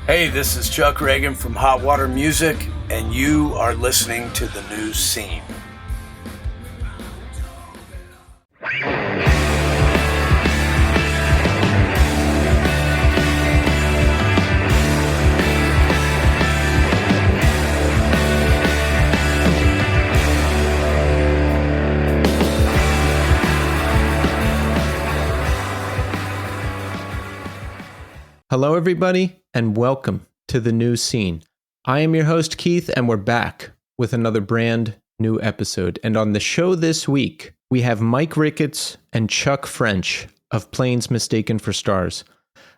Hey, this is Chuck Reagan from Hot Water Music, and you are listening to The New Scene. Hello, everybody, and welcome to The New Scene. I am your host, Keith, and we're back with another brand new episode. And on the show this week, we have Mike Ricketts and Chuck French of Planes Mistaken for Stars.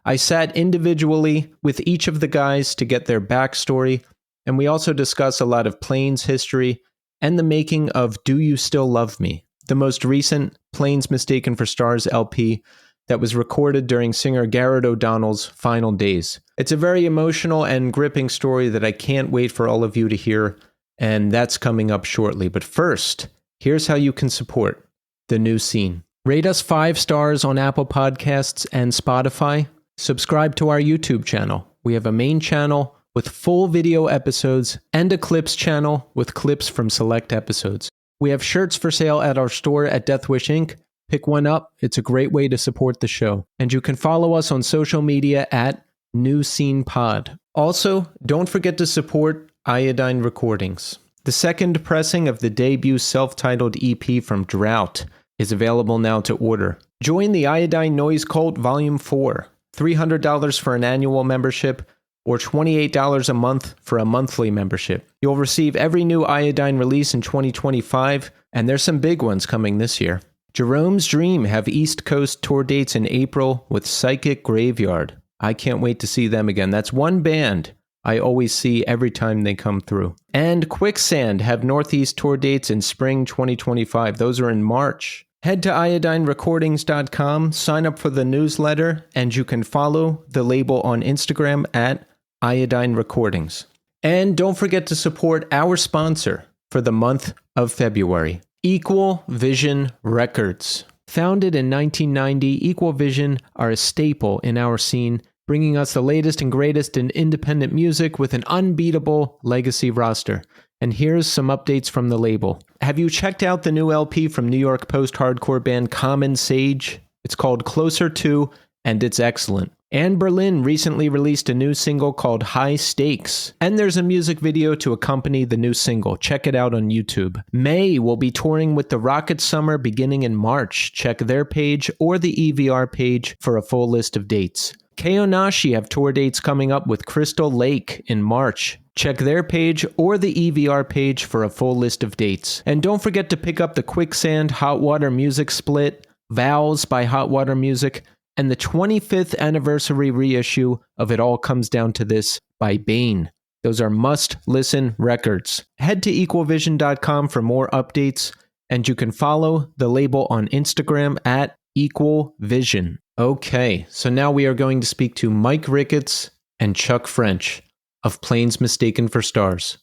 I sat individually with each of the guys to get their backstory, and we also discuss a lot of Planes history and the making of Do You Still Love Me, the most recent Planes Mistaken for Stars LP that was recorded during singer Gared O'Donnell's final days. It's a very emotional and gripping story that I can't wait for all of you to hear, and that's coming up shortly. But first, here's how you can support The New Scene. Rate us 5 stars on Apple Podcasts and Spotify. Subscribe to our YouTube channel. We have a main channel with full video episodes and a clips channel with clips from select episodes. We have shirts for sale at our store at Death Wish Inc. Pick one up. It's a great way to support the show. And you can follow us on social media at New Scene Pod. Also, don't forget to support Iodine Recordings. The second pressing of the debut self-titled EP from Drought is available now to order. Join the Iodine Noise Cult Volume 4, $300 for an annual membership, or $28 a month for a monthly membership. You'll receive every new Iodine release in 2025, and there's some big ones coming this year. Jerome's Dream have East Coast tour dates in April with Psychic Graveyard. I can't wait to see them again. That's one band I always see every time they come through. And Quicksand have Northeast tour dates in spring 2025. Those are in March. Head to iodinerecordings.com, sign up for the newsletter, and you can follow the label on Instagram at Iodine Recordings. And don't forget to support our sponsor for the month of February, Equal Vision Records. Founded in 1990, Equal Vision are a staple in our scene, bringing us the latest and greatest in independent music with an unbeatable legacy roster. And here's some updates from the label. Have you checked out the new LP from New York post-hardcore band Common Sage? It's called Closer To, and it's excellent. And Berlin recently released a new single called High Stakes. And there's a music video to accompany the new single. Check it out on YouTube. May will be touring with the Rocket Summer beginning in March. Check their page or the EVR page for a full list of dates. Keonashi have tour dates coming up with Crystal Lake in March. Check their page or the EVR page for a full list of dates. And don't forget to pick up the Quicksand Hot Water Music split, Vows by Hot Water Music, and the 25th anniversary reissue of It All Comes Down to This by Bane. Those are must-listen records. Head to equalvision.com for more updates, and you can follow the label on Instagram at Equal Vision. Okay, so now we are going to speak to Mike Ricketts and Chuck French of Planes Mistaken for Stars.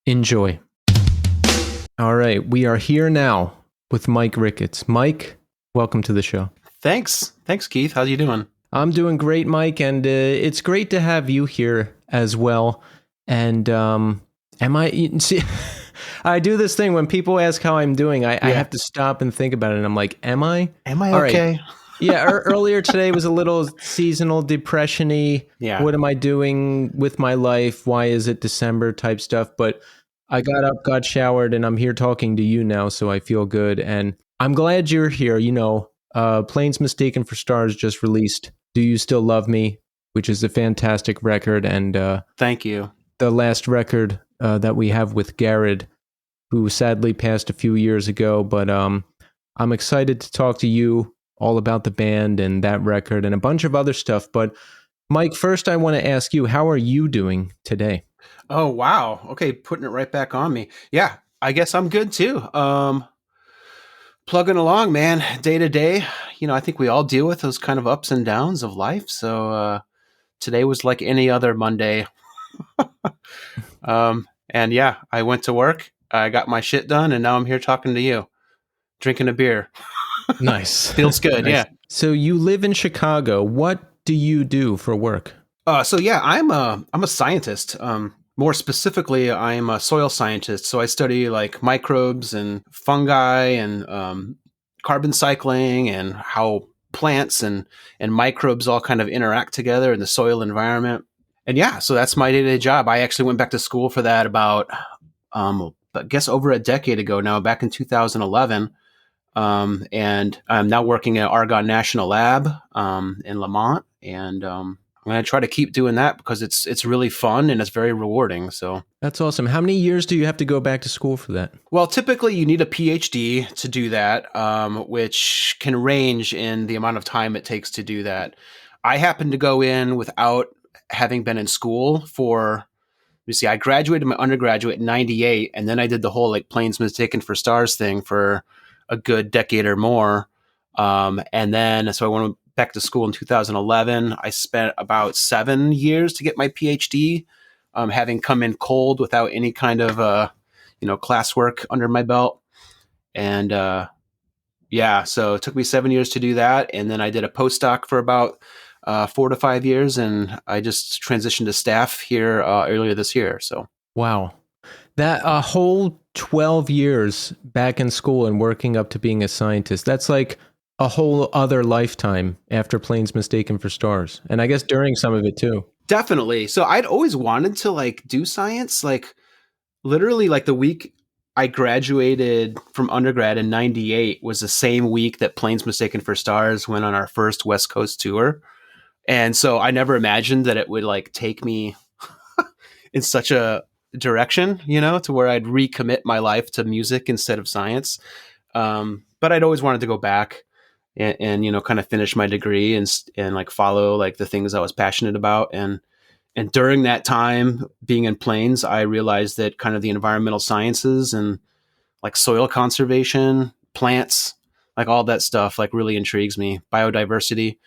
Enjoy. All right, we are here now with Mike Ricketts. Mike, welcome to the show. Thanks, Keith. How you doing? I'm doing great, Mike, and it's great to have you here as well. And see, I do this thing when people ask how I'm doing. I have to stop and think about it, and I'm like, am I? Am I All okay? Right. Yeah, earlier today was a little seasonal depression-y. Yeah. What am I doing with my life? Why is it December type stuff? But I got up, got showered, and I'm here talking to you now, so I feel good. And I'm glad you're here. You know, Planes Mistaken for Stars just released Do You Still Love Me, which is a fantastic record. And thank you. The last record that we have with Gared, who sadly passed a few years ago. But I'm excited to talk to you all about the band and that record and a bunch of other stuff. But Mike, first I want to ask you, how are you doing today? Oh, wow. Okay, putting it right back on me. Yeah, I guess I'm good too. Plugging along, man, day to day. You know, I think we all deal with those kind of ups and downs of life. So today was like any other Monday. And yeah, I went to work, I got my shit done, and now I'm here talking to you, drinking a beer. Nice. Feels good. Nice. Yeah. So you live in Chicago. What do you do for work? I'm a scientist. More specifically, I'm a soil scientist. So I study like microbes and fungi and carbon cycling and how plants and microbes all kind of interact together in the soil environment. And yeah, so that's my day-to-day job. I actually went back to school for that about, I guess over a decade ago now, back in 2011. And I'm now working at Argonne National Lab in Lamont, and I'm going to try to keep doing that because it's really fun and it's very rewarding. So That's awesome. How many years do you have to go back to school for that? well, typically you need a PhD to do that, which can range in the amount of time it takes to do that. I happen to go in without having been in school for, you see, I graduated my undergraduate in 98, and then I did the whole like planes mistaken for stars thing for a good decade or more. And then, so I went back to school in 2011. I spent about 7 years to get my PhD, having come in cold without any kind of, classwork under my belt. And, yeah, so it took me 7 years to do that. And then I did a postdoc for about 4 to 5 years, and I just transitioned to staff here earlier this year. So Wow. That a whole 12 years back in school and working up to being a scientist, that's like a whole other lifetime after Planes Mistaken for Stars. And I guess during some of it too. definitely. So I'd always wanted to like do science, like literally like the week I graduated from undergrad in 98 was the same week that Planes Mistaken for Stars went on our first West Coast tour. And so I never imagined that it would like take me in such a direction, to where I'd recommit my life to music instead of science. But I'd always wanted to go back and kind of finish my degree and like follow like the things I was passionate about. And during that time being in planes, I realized that kind of the environmental sciences and like soil conservation, plants, like all that stuff, like really intrigues me. Biodiversity.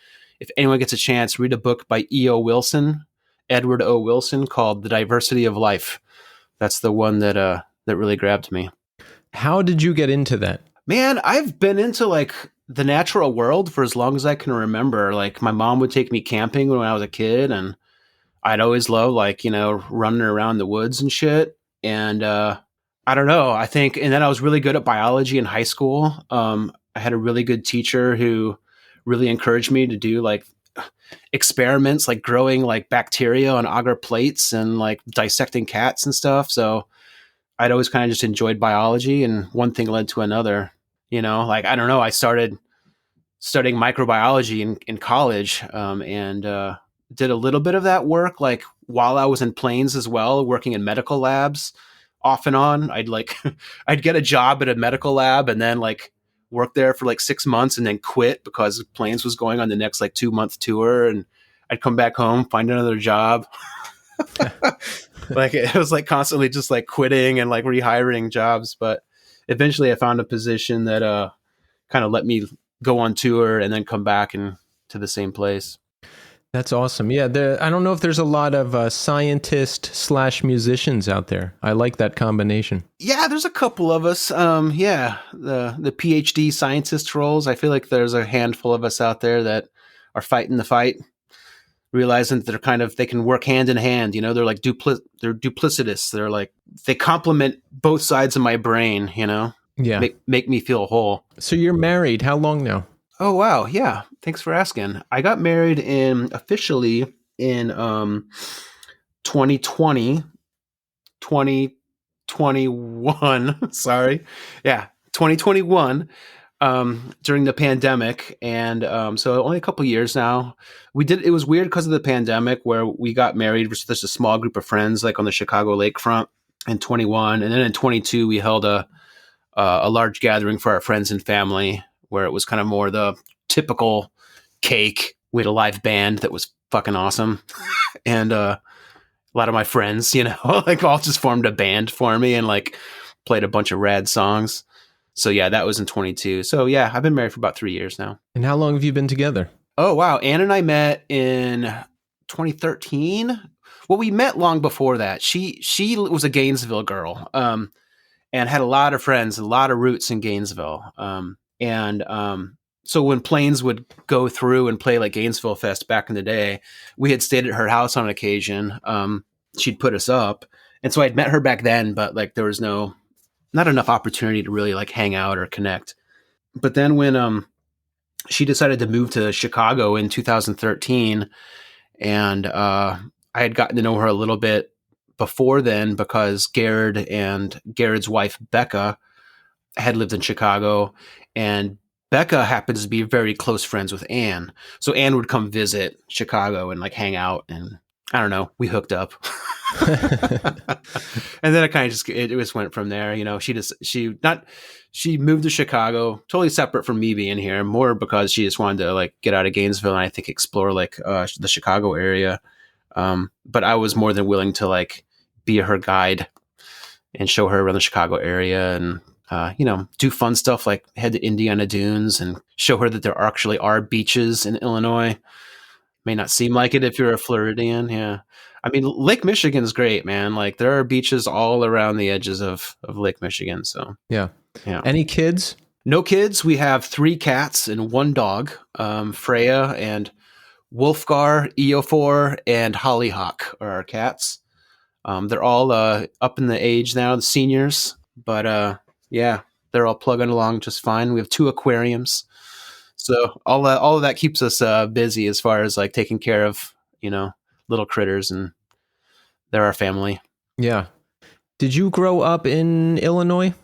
If anyone gets a chance, read a book by Edward O. Wilson, called The Diversity of Life. That's the one that really grabbed me. How did you get into that? Man, I've been into like the natural world for as long as I can remember. Like my mom would take me camping when I was a kid, and I'd always love like, running around the woods and shit. And I don't know, I think, and then I was really good at biology in high school. I had a really good teacher who really encouraged me to do like experiments, like growing like bacteria on agar plates and like dissecting cats and stuff. So I'd always kind of just enjoyed biology, and one thing led to another. Like I don't know, I started studying microbiology in college, and did a little bit of that work like while I was in planes as well, working in medical labs off and on. I'd get a job at a medical lab and then like work there for like 6 months and then quit because planes was going on the next like 2-month tour, and I'd come back home, find another job. Like it was like constantly just like quitting and like rehiring jobs. But eventually I found a position that kind of let me go on tour and then come back and to the same place. That's awesome. Yeah, I don't know if there's a lot of scientist/musicians out there. I like that combination. Yeah, there's a couple of us. Yeah, the PhD scientist roles. I feel like there's a handful of us out there that are fighting the fight, realizing that they can work hand in hand. They're like they're duplicitous. They're like they complement both sides of my brain. Yeah, make me feel whole. So you're married. How long now? Oh, wow. Yeah. Thanks for asking. I got married officially in 2020, 2021. Sorry. Yeah. 2021, during the pandemic. And so only a couple years now. It was weird because of the pandemic where we got married with just a small group of friends, like on the Chicago lakefront in 21. And then in 22, we held a large gathering for our friends and family, where it was kind of more the typical cake. We had a live band that was fucking awesome. And a lot of my friends, like all just formed a band for me and like played a bunch of rad songs. So yeah, that was in 22. So yeah, I've been married for about 3 years now. And how long have you been together? Oh, wow. Ann and I met in 2013. Well, we met long before that. She was a Gainesville girl, and had a lot of friends, a lot of roots in Gainesville. And So when planes would go through and play like Gainesville Fest back in the day, we had stayed at her house on occasion. She'd put us up. And so I'd met her back then, but like there was not enough opportunity to really like hang out or connect. But then when she decided to move to Chicago in 2013, and I had gotten to know her a little bit before then because Gared and Gared's wife, Becca, had lived in Chicago, and Becca happens to be very close friends with Anne. So Anne would come visit Chicago and like hang out, and I don't know, we hooked up. And then it just went from there. You know, she moved to Chicago, totally separate from me being here, more because she just wanted to like get out of Gainesville and I think explore like the Chicago area. But I was more than willing to like be her guide and show her around the Chicago area and do fun stuff like head to Indiana Dunes and show her that there actually are beaches in Illinois. May not seem like it if you're a Floridian. Yeah. I mean, Lake Michigan's great, man. Like there are beaches all around the edges of Lake Michigan. So yeah. Yeah. Any kids? No kids. We have 3 cats and 1 dog, Freya and Wolfgar, Eofor, and Hollyhock are our cats. They're all up in the age now, the seniors. But yeah, they're all plugging along just fine. We have 2 aquariums. So all of that keeps us busy as far as like taking care of, little critters, and they're our family. Yeah. Did you grow up in Illinois?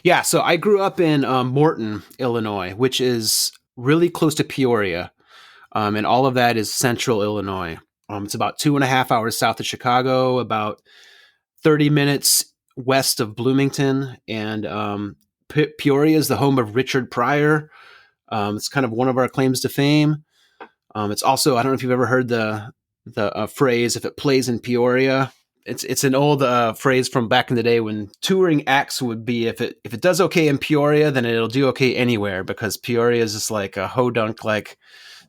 Yeah. So I grew up in Morton, Illinois, which is really close to Peoria. And all of that is central Illinois. It's about 2.5 hours south of Chicago, about 30 minutes west of Bloomington. And Peoria is the home of Richard Pryor. It's kind of one of our claims to fame. It's also, I don't know if you've ever heard the phrase, if it plays in Peoria. It's an old phrase from back in the day when touring acts would be, if it does okay in Peoria, then it'll do okay anywhere, because Peoria is just like a hodunk, like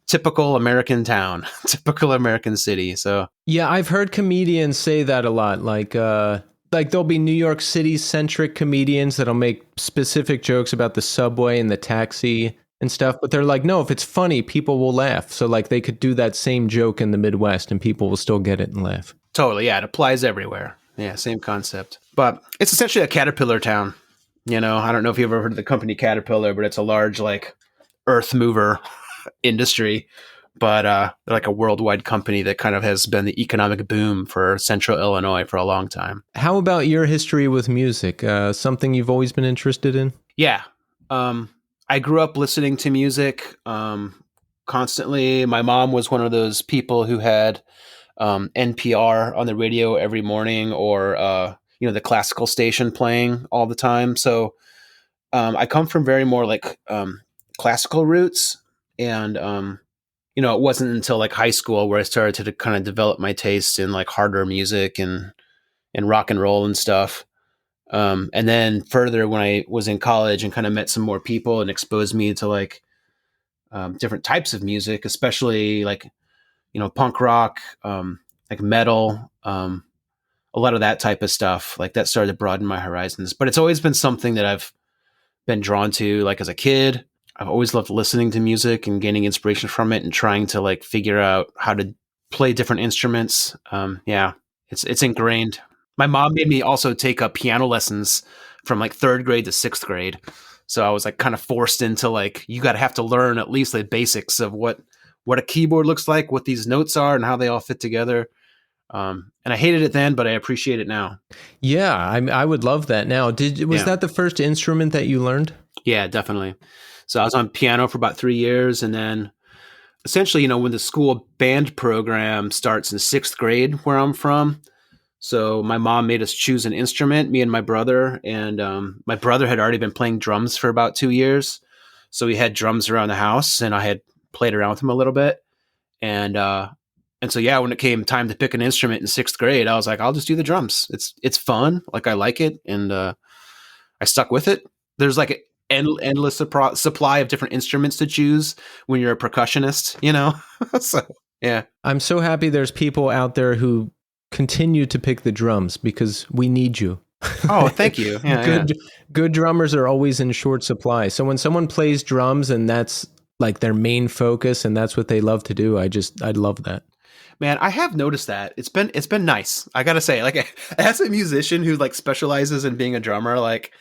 typical American town, typical American city. So yeah, I've heard comedians say that a lot. Like there'll be New York City centric comedians that'll make specific jokes about the subway and the taxi and stuff, but they're like, no, if it's funny, people will laugh. So like they could do that same joke in the Midwest and people will still get it and laugh. Totally. Yeah. It applies everywhere. Yeah. Same concept, but it's essentially a caterpillar town. I don't know if you've ever heard of the company Caterpillar, but it's a large like earth mover industry, but they're like a worldwide company that kind of has been the economic boom for central Illinois for a long time. How about your history with music? Something you've always been interested in? Yeah. I grew up listening to music constantly. My mom was one of those people who had NPR on the radio every morning, or the classical station playing all the time. So I come from very more like classical roots, and it wasn't until like high school where I started to kind of develop my taste in like harder music and rock and roll and stuff. And then further, when I was in college and kind of met some more people and exposed me to like different types of music, especially like, punk rock, like metal, a lot of that type of stuff, like that started to broaden my horizons. But it's always been something that I've been drawn to, like as a kid. I've always loved listening to music and gaining inspiration from it and trying to like figure out how to play different instruments. Yeah, it's ingrained. My mom made me also take up piano lessons from like 3rd grade to 6th grade. So I was like kind of forced into like, you got to have to learn at least the basics of what a keyboard looks like, what these notes are and how they all fit together. And I hated it then, but I appreciate it now. Yeah. I would love that now. Was that the first instrument that you learned? Yeah, definitely. So I was on piano for about 3 years. And then essentially, when the school band program starts in 6th grade where I'm from, so my mom made us choose an instrument, me and my brother. And my brother had already been playing drums for about 2 years. So we had drums around the house, and I had played around with him a little bit. And so, yeah, when it came time to pick an instrument in 6th grade, I was like, I'll just do the drums. It's fun. Like, I like it. And I stuck with it. There's like an endless supply of different instruments to choose when you're a percussionist, So, yeah. I'm so happy there's people out there who continue to pick the drums, because we need you. Oh, thank you. Yeah, good drummers are always in short supply. So when someone plays drums and that's like their main focus and that's what they love to do. I love that. Man, I have noticed that. It's been nice. I gotta say, like as a musician who like specializes in being a drummer, like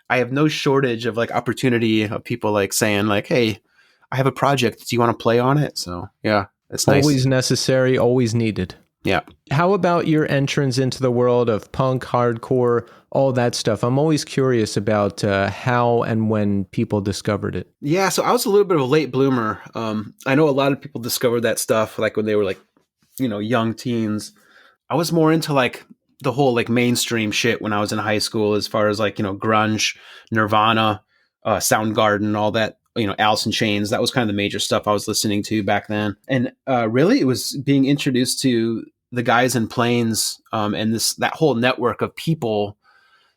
I have no shortage of like opportunity of people like saying like, "Hey, I have a project. Do you want to play on it?" So yeah, it's nice. Always necessary, always needed. Yeah. How about your entrance into the world of punk, hardcore, all that stuff? I'm always curious about how and when people discovered it. Yeah, so I was a little bit of a late bloomer. I know a lot of people discovered that stuff like when they were like, young teens. I was more into like the whole like mainstream shit when I was in high school, as far as like, grunge, Nirvana, Soundgarden, all that, Alice in Chains. That was kind of the major stuff I was listening to back then. And really it was being introduced to the guys in Plains and that whole network of people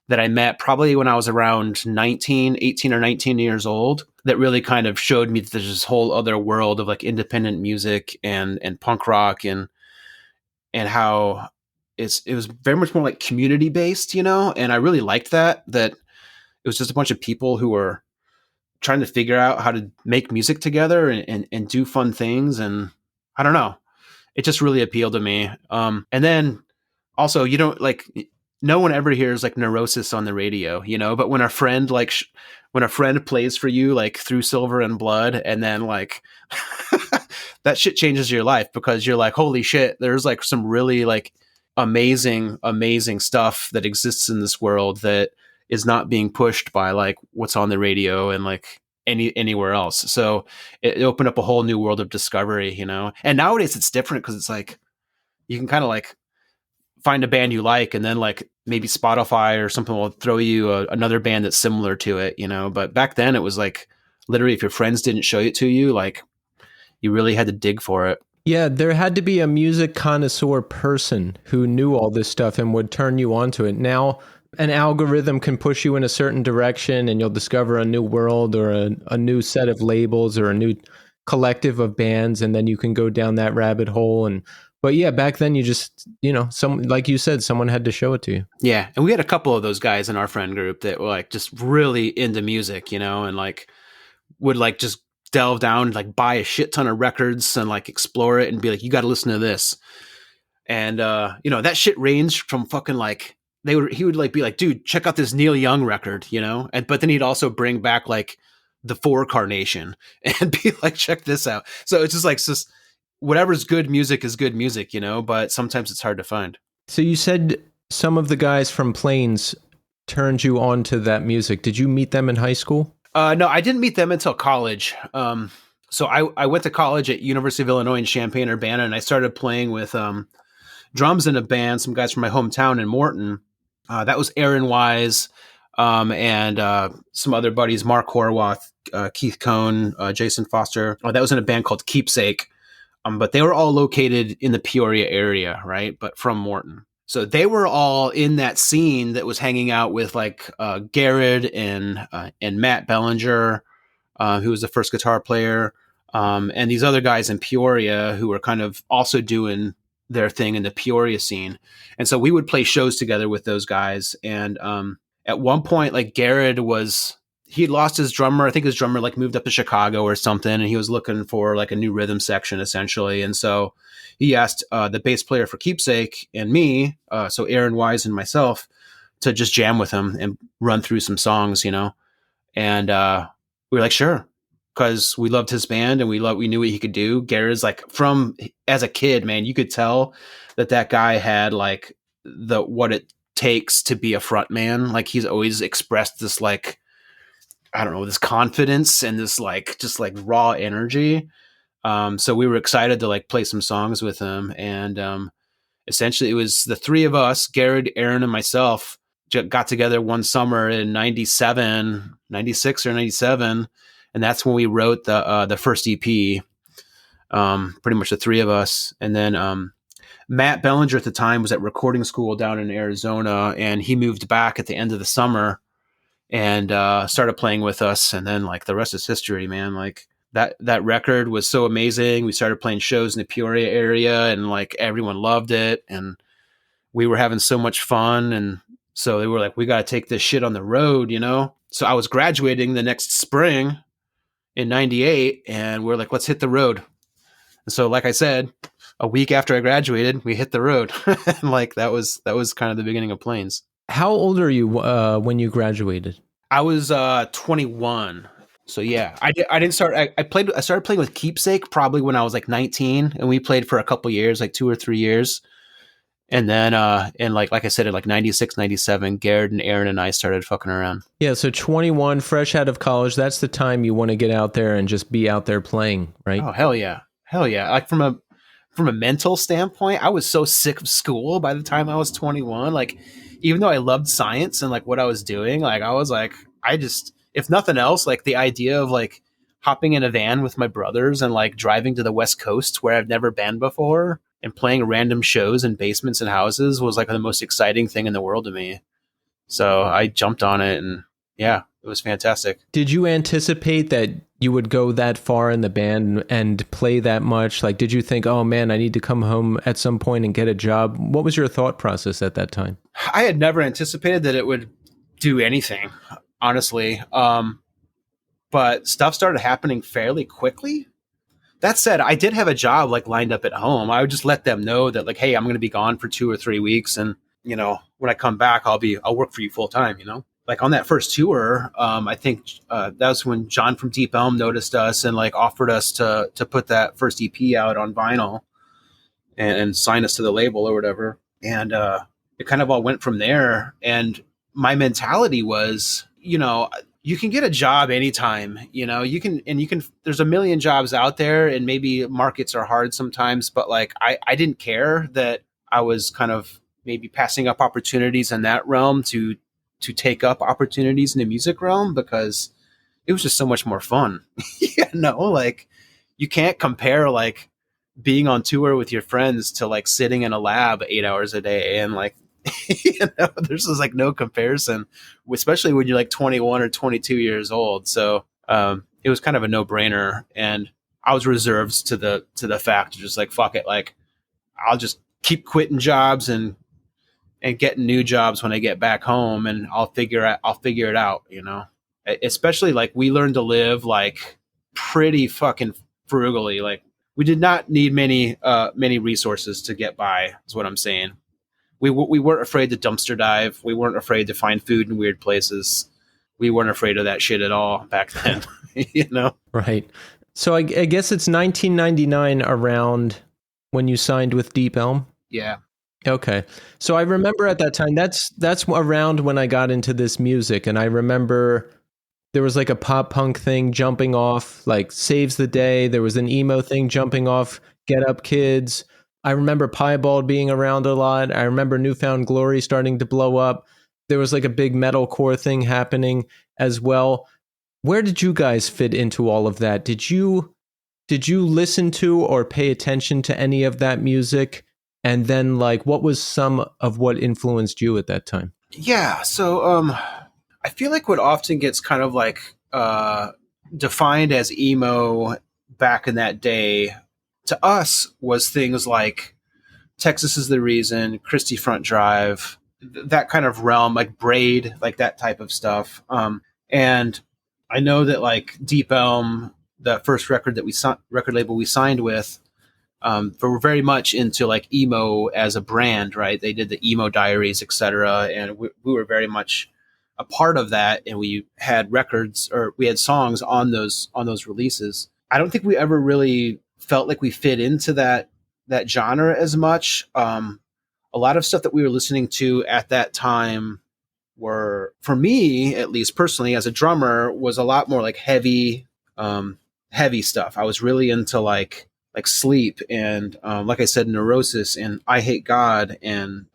that I met probably when I was around 18 or 19 years old, that really kind of showed me that there's this whole other world of like independent music and punk rock and how it was very much more like community based, and I really liked that it was just a bunch of people who were trying to figure out how to make music together and do fun things. And I don't know, it just really appealed to me. And then also, no one ever hears like Neurosis on the radio, but when a friend when a friend plays for you like Through Silver and Blood, and then like that shit changes your life, because you're like, holy shit, there's like some really like amazing stuff that exists in this world that is not being pushed by like what's on the radio and like anywhere else. So it opened up a whole new world of discovery, and nowadays it's different, because it's like you can kind of like find a band you like, and then like maybe Spotify or something will throw you another band that's similar to it, but back then it was like literally if your friends didn't show it to you, like you really had to dig for it. Yeah, there had to be a music connoisseur person who knew all this stuff and would turn you onto it. Now, an algorithm can push you in a certain direction and you'll discover a new world or a new set of labels or a new collective of bands, and then you can go down that rabbit hole. But yeah, back then you just, like you said, someone had to show it to you. Yeah, and we had a couple of those guys in our friend group that were like just really into music, and like would like just delve down and like buy a shit ton of records and like explore it and be like, you got to listen to this. And that shit ranged from fucking like he would like be like, dude, check out this Neil Young record, but then he'd also bring back like the Four Carnation and be like, check this out. So it's just whatever's good music is good music, but sometimes it's hard to find. So you said some of the guys from Plains turned you on to that music. Did you meet them in high school? No, I didn't meet them until college. So I went to college at University of Illinois in Champaign-Urbana, and I started playing with drums in a band, some guys from my hometown in Morton. That was Aaron Wise and some other buddies, Mark Horwath, Keith Cohn, Jason Foster. That was in a band called Keepsake. But they were all located in the Peoria area, right? But from Morton. So they were all in that scene that was hanging out with like Gared and Matt Bellinger, who was the first guitar player, and these other guys in Peoria who were kind of also doing their thing in the Peoria scene. And so we would play shows together with those guys. And at one point, like Gared he'd lost his drummer. I think his drummer like moved up to Chicago or something, and he was looking for like a new rhythm section essentially. And so he asked the bass player for Keepsake and me, so Aaron Wise and myself, to just jam with him and run through some songs, And we were like, sure, because we loved his band and we knew what he could do. Gared's like, from as a kid, man, you could tell that guy had like what it takes to be a front man. Like he's always expressed this like, I don't know, this confidence and this like just like raw energy. So we were excited to like play some songs with him. And essentially it was the three of us, Gared, Aaron, and myself, got together one summer in 96 or 97. And that's when we wrote the first EP, pretty much the three of us. And then Matt Bellinger at the time was at recording school down in Arizona, and he moved back at the end of the summer and started playing with us. And then like the rest is history, man. Like that record was so amazing. We started playing shows in the Peoria area, and like everyone loved it, and we were having so much fun. And so they were like, we got to take this shit on the road, So I was graduating the next spring, in 98, and we're like, let's hit the road. And so, like I said, a week after I graduated, we hit the road. And like that was kind of the beginning of Planes. How old are you when you graduated? I was 21. So yeah, I didn't start. I started playing with Keepsake probably when I was like 19, and we played for a couple years, like 2 or 3 years. And then, and like I said, in like 96, 97, Gared and Aaron and I started fucking around. Yeah, so 21, fresh out of college, that's the time you want to get out there and just be out there playing, right? Oh, hell yeah. Hell yeah. Like from a mental standpoint, I was so sick of school by the time I was 21. Like, even though I loved science and like what I was doing, like I was like, if nothing else, like the idea of like hopping in a van with my brothers and like driving to the West Coast where I've never been before and playing random shows in basements and houses was like the most exciting thing in the world to me. So I jumped on it, and yeah, it was fantastic. Did you anticipate that you would go that far in the band and play that much? Like, did you think, oh man, I need to come home at some point and get a job? What was your thought process at that time? I had never anticipated that it would do anything, honestly. But stuff started happening fairly quickly. That said, I did have a job like lined up at home. I would just let them know that like, hey, I'm going to be gone for 2 or 3 weeks, and you know, when I come back, I'll work for you full time. You know, like on that first tour, I think that was when John from Deep Elm noticed us and like offered us to put that first EP out on vinyl and sign us to the label or whatever. And it kind of all went from there. And my mentality was, you know, you can get a job anytime, you know, you can, there's a million jobs out there, and maybe markets are hard sometimes, but like, I didn't care that I was kind of maybe passing up opportunities in that realm to take up opportunities in the music realm, because it was just so much more fun. You know, like you can't compare like being on tour with your friends to like sitting in a lab 8 hours a day and like, you know, there's just like no comparison, especially when you're like 21 or 22 years old. So it was kind of a no-brainer, and I was reserved to the fact of just like, fuck it, like I'll just keep quitting jobs and getting new jobs when I get back home, and I'll figure it out, you know. Especially like we learned to live like pretty fucking frugally. Like we did not need many resources to get by, is what I'm saying. We weren't afraid to dumpster dive. We weren't afraid to find food in weird places. We weren't afraid of that shit at all back then, you know? Right. So I guess it's 1999 around when you signed with Deep Elm? Yeah. Okay. So I remember at that time, that's around when I got into this music, and I remember there was like a pop punk thing jumping off, like Saves the Day. There was an emo thing jumping off, Get Up Kids. I remember Piebald being around a lot. I remember Newfound Glory starting to blow up. There was like a big metalcore thing happening as well. Where did you guys fit into all of that? Did you listen to or pay attention to any of that music? And then like, what was some of what influenced you at that time? Yeah. So I feel like what often gets kind of like defined as emo back in that day to us was things like Texas Is the Reason, Christie Front Drive, that kind of realm, like Braid, like that type of stuff. And I know that like Deep Elm, the first record label we signed with, were very much into like emo as a brand, right? They did the emo diaries, etc. And we were very much a part of that. And we had records, or we had songs on those releases. I don't think we ever really felt like we fit into that genre as much. A lot of stuff that we were listening to at that time were, for me, at least personally, as a drummer, was a lot more like heavy stuff. I was really into like Sleep and like I said, Neurosis and I Hate God and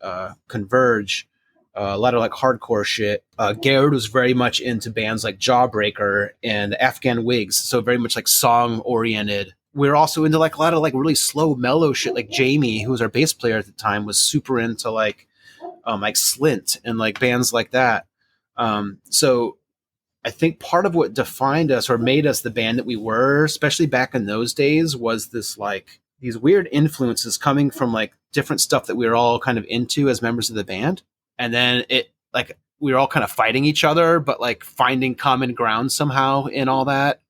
Converge. A lot of like hardcore shit. Gared was very much into bands like Jawbreaker and Afghan Wigs, so very much like song oriented. We were also into like a lot of like really slow mellow shit. Like Jamie, who was our bass player at the time, was super into like Slint and like bands like that. So I think part of what defined us or made us the band that we were, especially back in those days, was this like these weird influences coming from like different stuff that we were all kind of into as members of the band. And then it like we were all kind of fighting each other, but like finding common ground somehow in all that.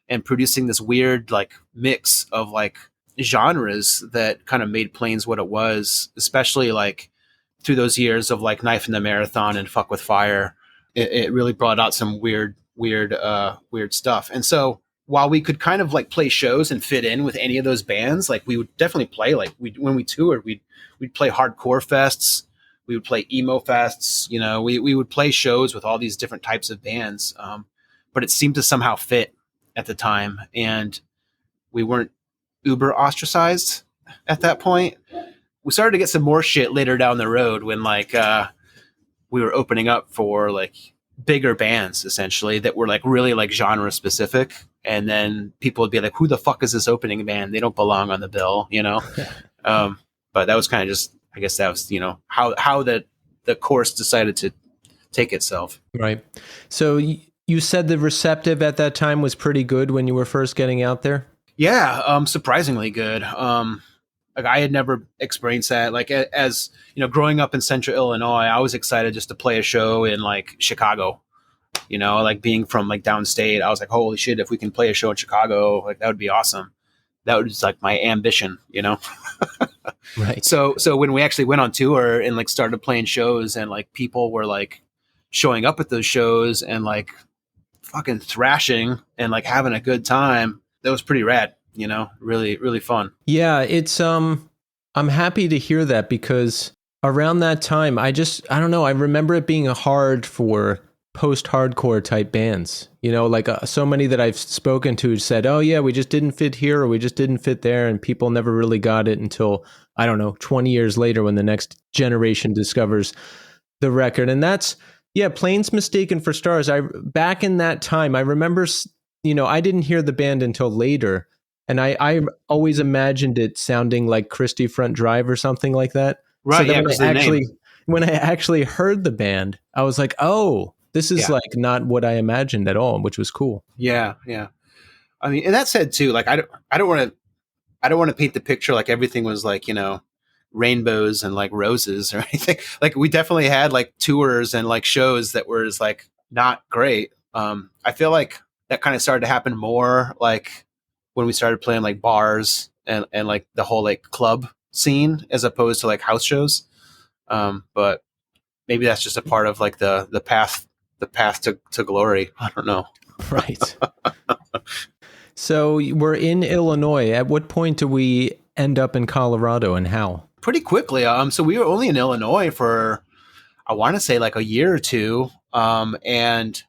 and producing this weird like mix of like genres that kind of made Plains what it was, especially like through those years of like Knife in the Marathon and Fuck with Fire. It really brought out some weird stuff. And so while we could kind of like play shows and fit in with any of those bands, like we would definitely play, like when we toured, we'd play hardcore fests, we would play emo fests, you know, we would play shows with all these different types of bands. But it seemed to somehow fit at the time, and we weren't uber ostracized at that point. We started to get some more shit later down the road when like we were opening up for like bigger bands essentially that were like really like genre specific, and then people would be like, who the fuck is this opening band? They don't belong on the bill, you know. But that was kind of just, I guess that was, you know, how the course decided to take itself. Right. So you said the receptive at that time was pretty good when you were first getting out there? Yeah, surprisingly good. Like I had never experienced that. Like as you know, growing up in Central Illinois, I was excited just to play a show in like Chicago. You know, like being from like downstate, I was like, holy shit, if we can play a show in Chicago, like that would be awesome. That was like my ambition, you know? Right. So when we actually went on tour and like started playing shows and like people were like showing up at those shows and like fucking thrashing and like having a good time, that was pretty rad, you know, really, really fun. Yeah, it's I'm happy to hear that, because around that time, I don't know, I remember it being hard for post-hardcore type bands, you know, like so many that I've spoken to said, oh yeah, we just didn't fit here or we just didn't fit there, and people never really got it until, I don't know, 20 years later when the next generation discovers the record. And that's, yeah, Plains Mistaken for Stars. Back in that time, I remember, you know, I didn't hear the band until later, and I always imagined it sounding like Christie Front Drive or something like that. Right. So Yeah. when I actually heard the band, I was like, oh, this is like not what I imagined at all, which was cool. Yeah. Yeah. I mean, and that said too, like, I don't want to paint the picture like everything was like, you know, rainbows and like roses or anything. Like we definitely had like tours and like shows that were just like not great. I feel like that kind of started to happen more like when we started playing like bars and like the whole like club scene as opposed to like house shows. But maybe that's just a part of like the path to glory. I don't know. Right. So we're in Illinois. At what point do we end up in Colorado, and how? Pretty quickly. So we were only in Illinois for, I want to say like a year or two. And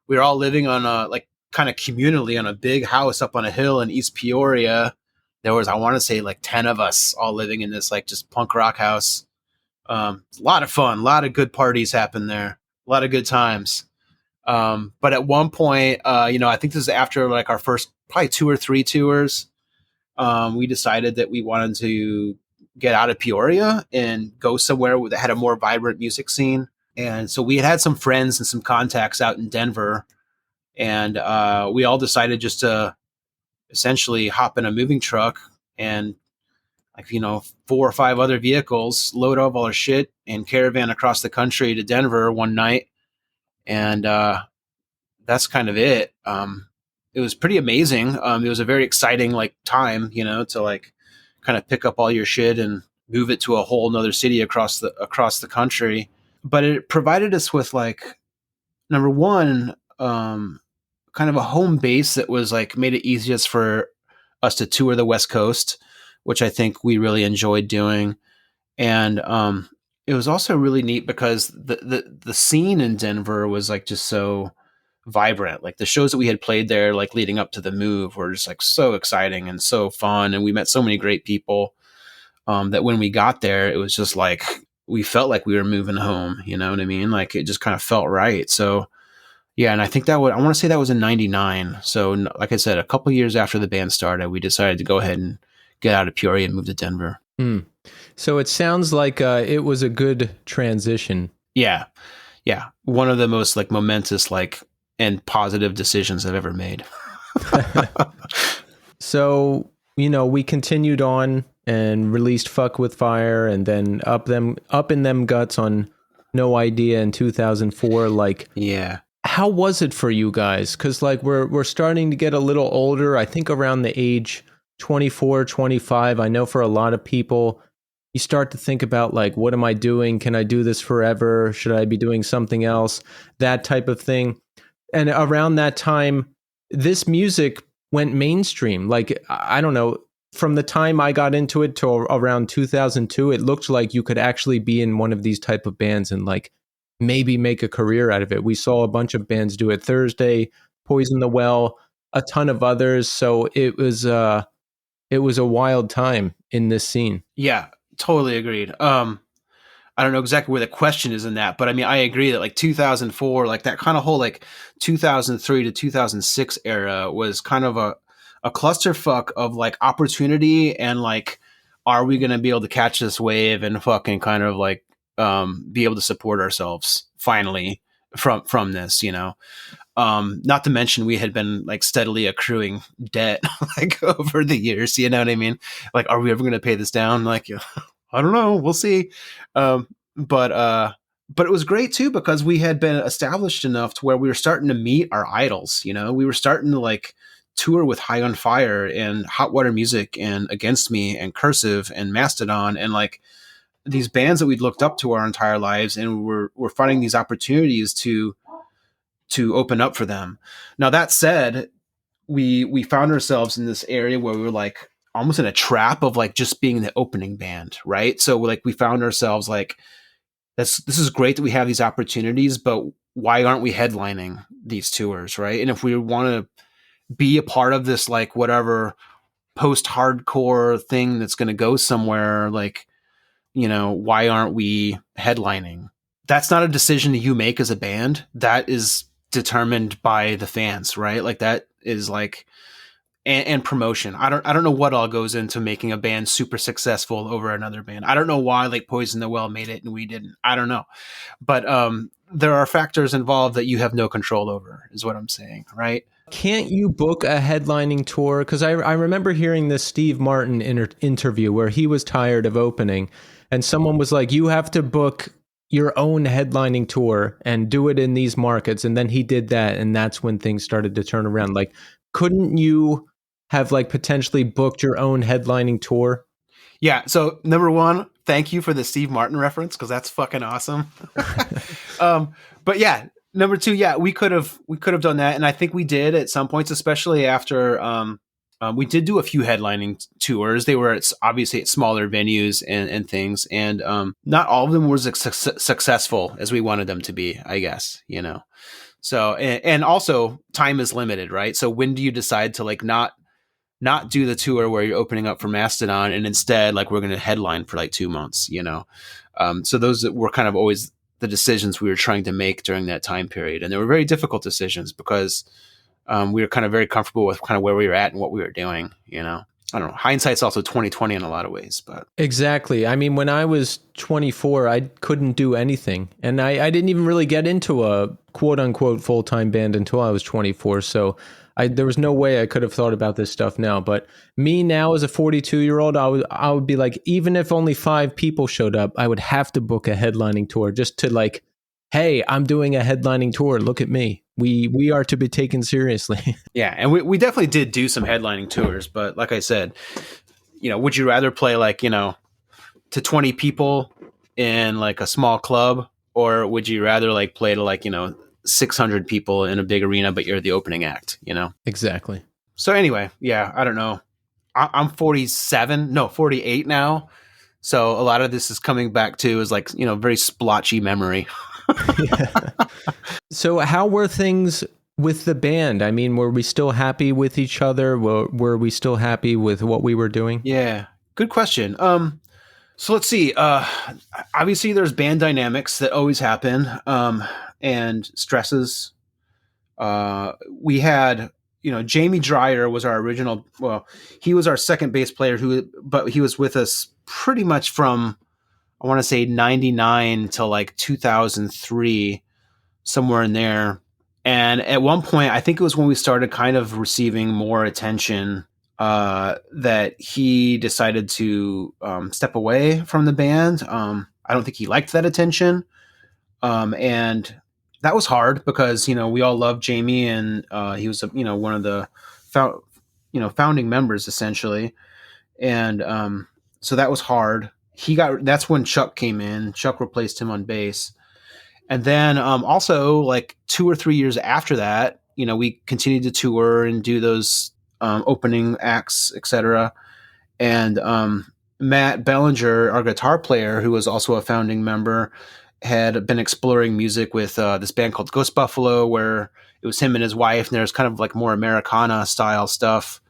we were all living on a, like kind of communally on a big house up on a hill in East Peoria. There was, I want to say like 10 of us all living in this like just punk rock house. A lot of fun, a lot of good parties happened there, a lot of good times. But at one point, you know, I think this is after like our first probably 2 or 3 tours. We decided that we wanted to get out of Peoria and go somewhere that had a more vibrant music scene. And so we had some friends and some contacts out in Denver, and we all decided just to essentially hop in a moving truck and, like, you know, 4 or 5 other vehicles, load up all our shit and caravan across the country to Denver one night. And that's kind of it. It was pretty amazing. It was a very exciting like time, you know, to like kind of pick up all your shit and move it to a whole nother city across the country. But it provided us with like, number one, kind of a home base that was like made it easiest for us to tour the West Coast, which I think we really enjoyed doing. And it was also really neat because the scene in Denver was like just so vibrant. Like the shows that we had played there, like leading up to the move, were just like so exciting and so fun. And we met so many great people that when we got there, it was just like, we felt like we were moving home. You know what I mean? Like it just kind of felt right. So yeah. And I think I want to say that was in 99. So like I said, a couple years after the band started, we decided to go ahead and get out of Peoria and move to Denver. So it sounds like it was a good transition. Yeah. Yeah. One of the most like momentous, like, and positive decisions I've ever made. So, you know, we continued on and released Fuck with Fire, and then Up in Them Guts on No Idea in 2004. Like, yeah. how was it for you guys? Because like we're starting to get a little older. I think around the age 24, 25. I know for a lot of people, you start to think about like, what am I doing? Can I do this forever? Should I be doing something else? That type of thing. And around that time, this music went mainstream. Like, I don't know, from the time I got into it to around 2002, it looked like you could actually be in one of these type of bands and like maybe make a career out of it. We saw a bunch of bands do it. Thursday, Poison the Well, a ton of others. So it was a wild time in this scene. Yeah, totally agreed. I don't know exactly where the question is in that, but I mean, I agree that like 2004, like that kind of whole like 2003 to 2006 era was kind of a clusterfuck of like opportunity and like, are we going to be able to catch this wave and fucking kind of like be able to support ourselves finally from this, you know? Not to mention we had been like steadily accruing debt like over the years, you know what I mean? Like, are we ever going to pay this down? Like, I don't know. We'll see. But it was great too, because we had been established enough to where we were starting to meet our idols. You know, we were starting to like tour with High on Fire and Hot Water Music and Against Me and Cursive and Mastodon and like these bands that we'd looked up to our entire lives, and we're finding these opportunities to open up for them. Now that said, we found ourselves in this area where we were like almost in a trap of like just being the opening band, right? So like we found ourselves like, this is great that we have these opportunities, but why aren't we headlining these tours, right? And if we want to be a part of this like whatever post-hardcore thing that's going to go somewhere, like, you know, why aren't we headlining? That's not a decision that you make as a band. That is determined by the fans, right? Like that is like, and promotion. I don't know what all goes into making a band super successful over another band. I don't know why like Poison the Well made it and we didn't. I don't know. But there are factors involved that you have no control over, is what I'm saying, right? Can't you book a headlining tour? Because I remember hearing this Steve Martin interview where he was tired of opening and someone was like, you have to book your own headlining tour and do it in these markets. And then he did that. And that's when things started to turn around. Like, couldn't you have like potentially booked your own headlining tour? Yeah. So number one, thank you for the Steve Martin reference, because that's fucking awesome. But yeah, number two, yeah, we could have done that, and I think we did at some points, especially after we did do a few headlining tours. They were obviously at smaller venues and things, and not all of them were as successful as we wanted them to be, I guess, you know. So and also time is limited, right? So when do you decide to like not do the tour where you're opening up for Mastodon and instead like we're going to headline for like 2 months, you know? So those were kind of always the decisions we were trying to make during that time period. And they were very difficult decisions because we were kind of very comfortable with kind of where we were at and what we were doing, you know? I don't know. Hindsight's also 2020 in a lot of ways, but exactly. I mean, when I was 24, I couldn't do anything. And I didn't even really get into a quote unquote full-time band until I was 24. So there was no way I could have thought about this stuff now. But me now as a 42-year-old, I would be like, even if only 5 people showed up, I would have to book a headlining tour just to like, hey, I'm doing a headlining tour. Look at me. We are to be taken seriously. Yeah, and we definitely did do some headlining tours, but like I said, you know, would you rather play like, you know, to 20 people in like a small club, or would you rather like play to like, you know, 600 people in a big arena, but you're the opening act, you know? Exactly. So anyway, yeah, I don't know. I'm 48 now. So a lot of this is coming back to is like, you know, very splotchy memory. Yeah. So how were things with the band? I mean, were we still happy with each other? Were we still happy with what we were doing? Yeah, good question. So let's see. Obviously, there's band dynamics that always happen, and stresses. We had, you know, Jamie Dreyer was our original. Well, he was our second bass player but he was with us pretty much from, I want to say 99 till like 2003, somewhere in there. And at one point, I think it was when we started kind of receiving more attention, that he decided to step away from the band. I don't think he liked that attention. And that was hard because, we all loved Jamie, and he was, one of the founding members essentially. And so that was hard. That's when Chuck came in. Chuck replaced him on bass. And then also like 2 or 3 years after that, we continued to tour and do those opening acts, etc. And Matt Bellinger, our guitar player, who was also a founding member, had been exploring music with this band called Ghost Buffalo, where it was him and his wife, and there's kind of like more Americana style stuff.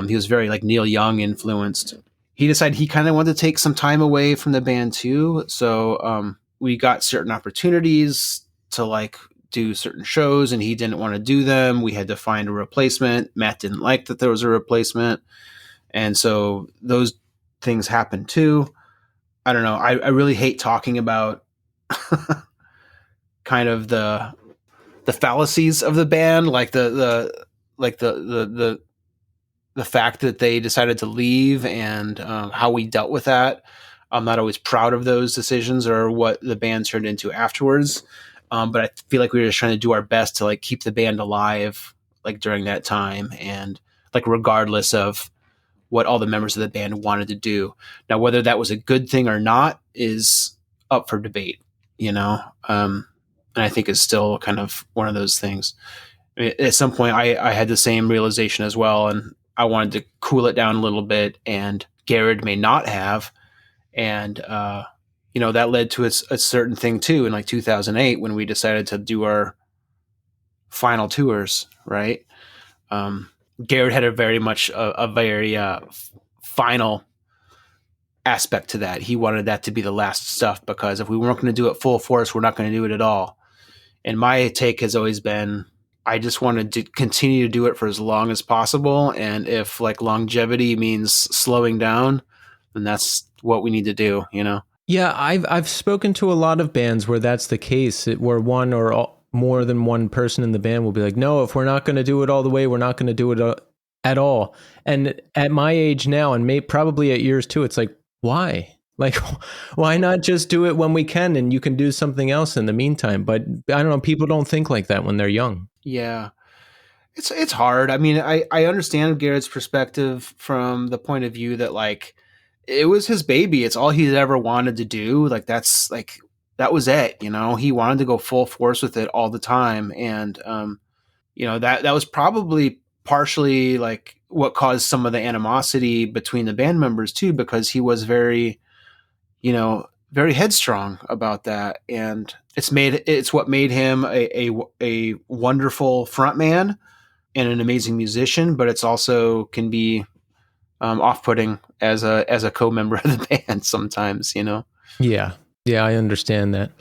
He was very like Neil Young influenced. He decided he kind of wanted to take some time away from the band too. So we got certain opportunities to like do certain shows, and he didn't want to do them. We had to find a replacement. Matt didn't like that there was a replacement. And so those things happened too. I don't know. I really hate talking about kind of the fallacies of the band, like the fact that they decided to leave, and how we dealt with that. I'm not always proud of those decisions or what the band turned into afterwards. But I feel like we were just trying to do our best to like keep the band alive, like during that time, and like regardless of what all the members of the band wanted to do. Now, whether that was a good thing or not is up for debate, and I think is still kind of one of those things. At some point, I had the same realization as well, and I wanted to cool it down a little bit, and Gared may not have. And, that led to a certain thing too in like 2008 when we decided to do our final tours, right? Gared had a very much a very final aspect to that. He wanted that to be the last stuff, because if we weren't going to do it full force, we're not going to do it at all. And my take has always been, I just wanted to continue to do it for as long as possible. And if like longevity means slowing down, then that's what we need to do, Yeah, I've spoken to a lot of bands where that's the case, where one or more than one person in the band will be like, no, if we're not going to do it all the way, we're not going to do it at all. And at my age now, and probably at yours too, it's like, why? Like, why not just do it when we can, and you can do something else in the meantime? But I don't know, people don't think like that when they're young. Yeah. It's hard. I mean, I understand Gared's perspective from the point of view that like it was his baby. It's all he'd ever wanted to do. Like that's like that was it. He wanted to go full force with it all the time, and that was probably partially like what caused some of the animosity between the band members too, because he was very, very headstrong about that, and it's what made him a wonderful frontman and an amazing musician, but it's also can be off-putting as a co-member of the band sometimes, Yeah, I understand that.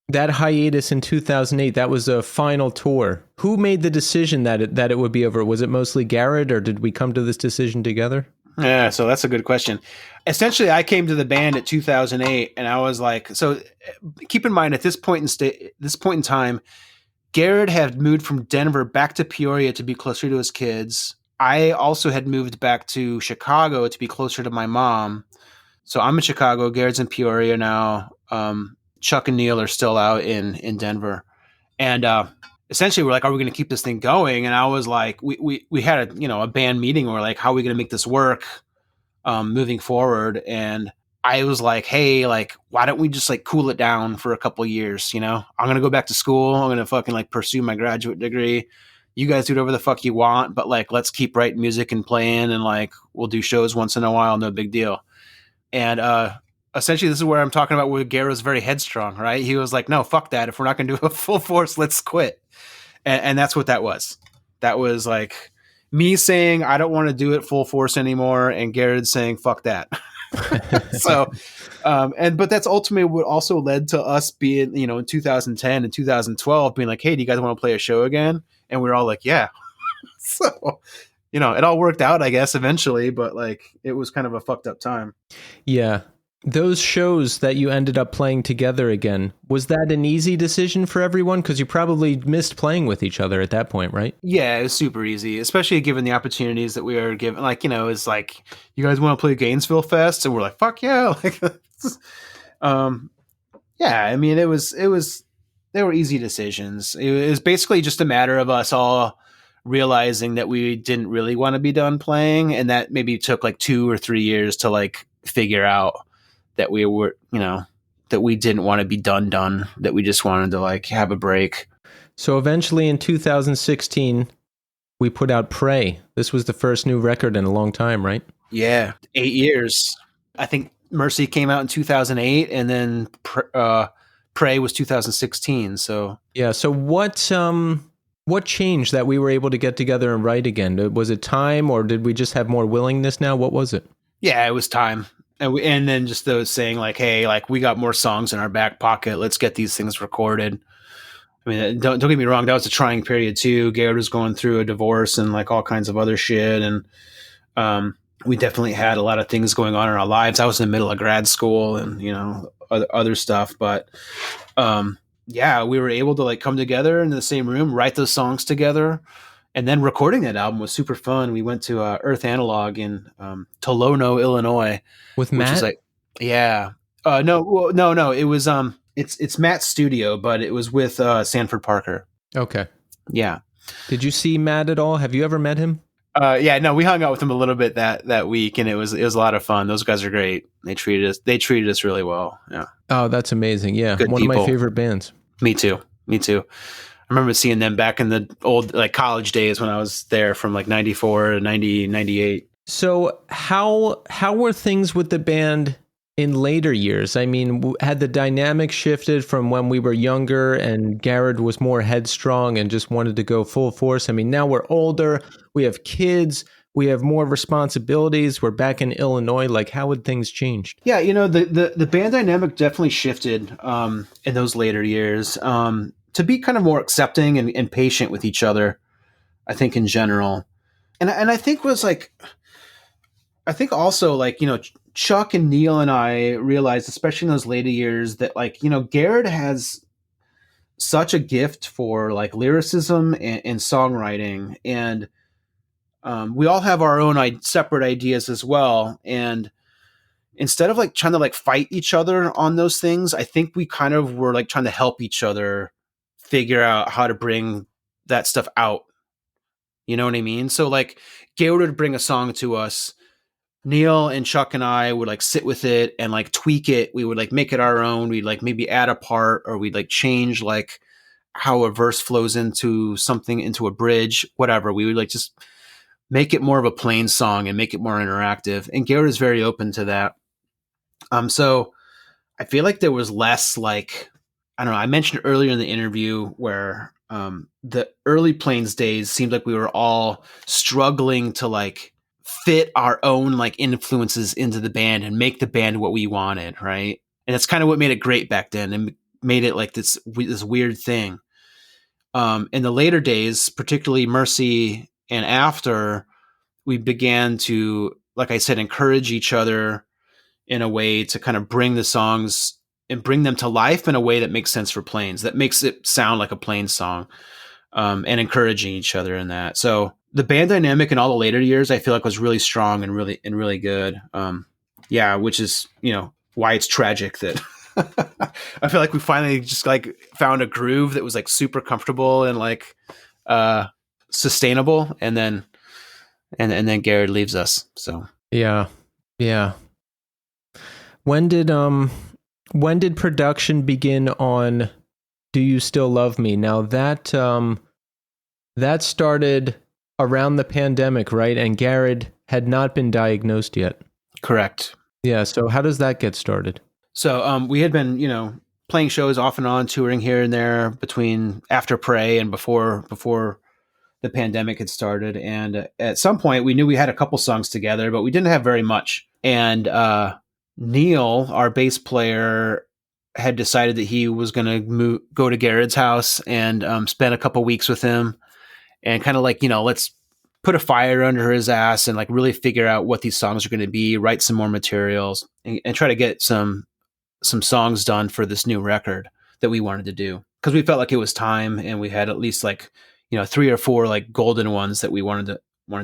That hiatus in 2008, that was a final tour. Who made the decision that it would be over? Was it mostly Gared, or did we come to this decision together? Yeah, so that's a good question. Essentially, I came to the band at 2008, and I was like, so keep in mind at this point in time, Gared had moved from Denver back to Peoria to be closer to his kids. I also had moved back to Chicago to be closer to my mom. So I'm in Chicago. Gared's in Peoria now. Chuck and Neil are still out in Denver. And essentially, we're like, are we going to keep this thing going? And I was like, we had a band meeting. Where we're like, how are we going to make this work moving forward? And I was like, hey, like, why don't we just like cool it down for a couple of years? I'm going to go back to school. I'm going to fucking like pursue my graduate degree. You guys do whatever the fuck you want, but like, let's keep writing music and playing, and like, we'll do shows once in a while. No big deal. And essentially, this is where I'm talking about where Gared was very headstrong, right? He was like, no, fuck that. If we're not going to do a full force, let's quit. And that's what that was. That was like me saying, I don't want to do it full force anymore. And Gared saying, fuck that. So, but that's ultimately what also led to us being, in 2010 and 2012 being like, hey, do you guys want to play a show again? And we're all like, yeah. So, it all worked out, I guess, eventually, but like it was kind of a fucked up time. Yeah. Those shows that you ended up playing together again, was that an easy decision for everyone? Because you probably missed playing with each other at that point, right? Yeah, it was super easy, especially given the opportunities that we were given. Like, it's like, you guys want to play Gainesville Fest? And we're like, fuck yeah. Like, yeah, I mean, it was They were easy decisions. It was basically just a matter of us all realizing that we didn't really want to be done playing, and that maybe took like 2 or 3 years to like figure out that we were, that we didn't want to be done, that we just wanted to like have a break. So eventually in 2016, we put out Pray. This was the first new record in a long time, right? Yeah, 8 years. I think Mercy came out in 2008, and then Pray was 2016. So yeah. So what changed that we were able to get together and write again? Was it time, or did we just have more willingness now? What was it? Yeah, it was time. And then just those saying like, hey, like we got more songs in our back pocket. Let's get these things recorded. I mean, don't get me wrong. That was a trying period too. Gared was going through a divorce and like all kinds of other shit. And we definitely had a lot of things going on in our lives. I was in the middle of grad school and, other stuff. But yeah, we were able to like come together in the same room, write those songs together. And then recording that album was super fun. We went to Earth Analog in Tolono, Illinois, with Matt. Which is like, yeah, no. It was it's Matt's studio, but it was with Sanford Parker. Okay, yeah. Did you see Matt at all? Have you ever met him? Yeah, no, we hung out with him a little bit that week, and it was a lot of fun. Those guys are great. They treated us really well. Yeah. Oh, that's amazing. Yeah, Good one people. of my favorite bands. Me too. I remember seeing them back in the old like college days when I was there from like 94 to 90, 98. So how were things with the band in later years? I mean, had the dynamic shifted from when we were younger and Gared was more headstrong and just wanted to go full force? I mean, now we're older, we have kids, we have more responsibilities, we're back in Illinois. Like, how had things changed? Yeah, the band dynamic definitely shifted in those later years. To be kind of more accepting and patient with each other, I think in general. And I think also like, Chuck and Neil and I realized, especially in those later years, that like, Gared has such a gift for like lyricism and songwriting. And we all have our own separate ideas as well. And instead of like trying to like fight each other on those things, I think we kind of were like trying to help each other figure out how to bring that stuff out. You know what I mean? So like Gared would bring a song to us. Neil and Chuck and I would like sit with it and like tweak it. We would like make it our own. We'd like maybe add a part, or we'd like change like how a verse flows into something, into a bridge, whatever. We would like just make it more of a plain song and make it more interactive. And Gared is very open to that. So I feel like there was less like, I don't know, I mentioned earlier in the interview where the early Plains days seemed like we were all struggling to like fit our own like influences into the band and make the band what we wanted, right? And that's kind of what made it great back then and made it like this weird thing. In the later days, particularly Mercy and after, we began to, like I said, encourage each other in a way to kind of bring the songs and bring them to life in a way that makes sense for Plains, that makes it sound like a Plains song, and encouraging each other in that. So the band dynamic in all the later years, I feel like was really strong and really good. Yeah, which is, why it's tragic that I feel like we finally just like found a groove that was like super comfortable and like sustainable, and then Gared leaves us. So yeah. When did production begin on Do You Still Love Me? Now that started around the pandemic, right? And Gared had not been diagnosed yet. Correct. Yeah. So how does that get started? So we had been, playing shows off and on, touring here and there between after Pray and before the pandemic had started. And at some point we knew we had a couple songs together, but we didn't have very much. And Neil, our bass player, had decided that he was going to go to Gared's house and spend a couple weeks with him and kind of like, let's put a fire under his ass and like really figure out what these songs are going to be, write some more materials and try to get some songs done for this new record that we wanted to do. Cause we felt like it was time, and we had at least like, 3 or 4 like golden ones that we wanted to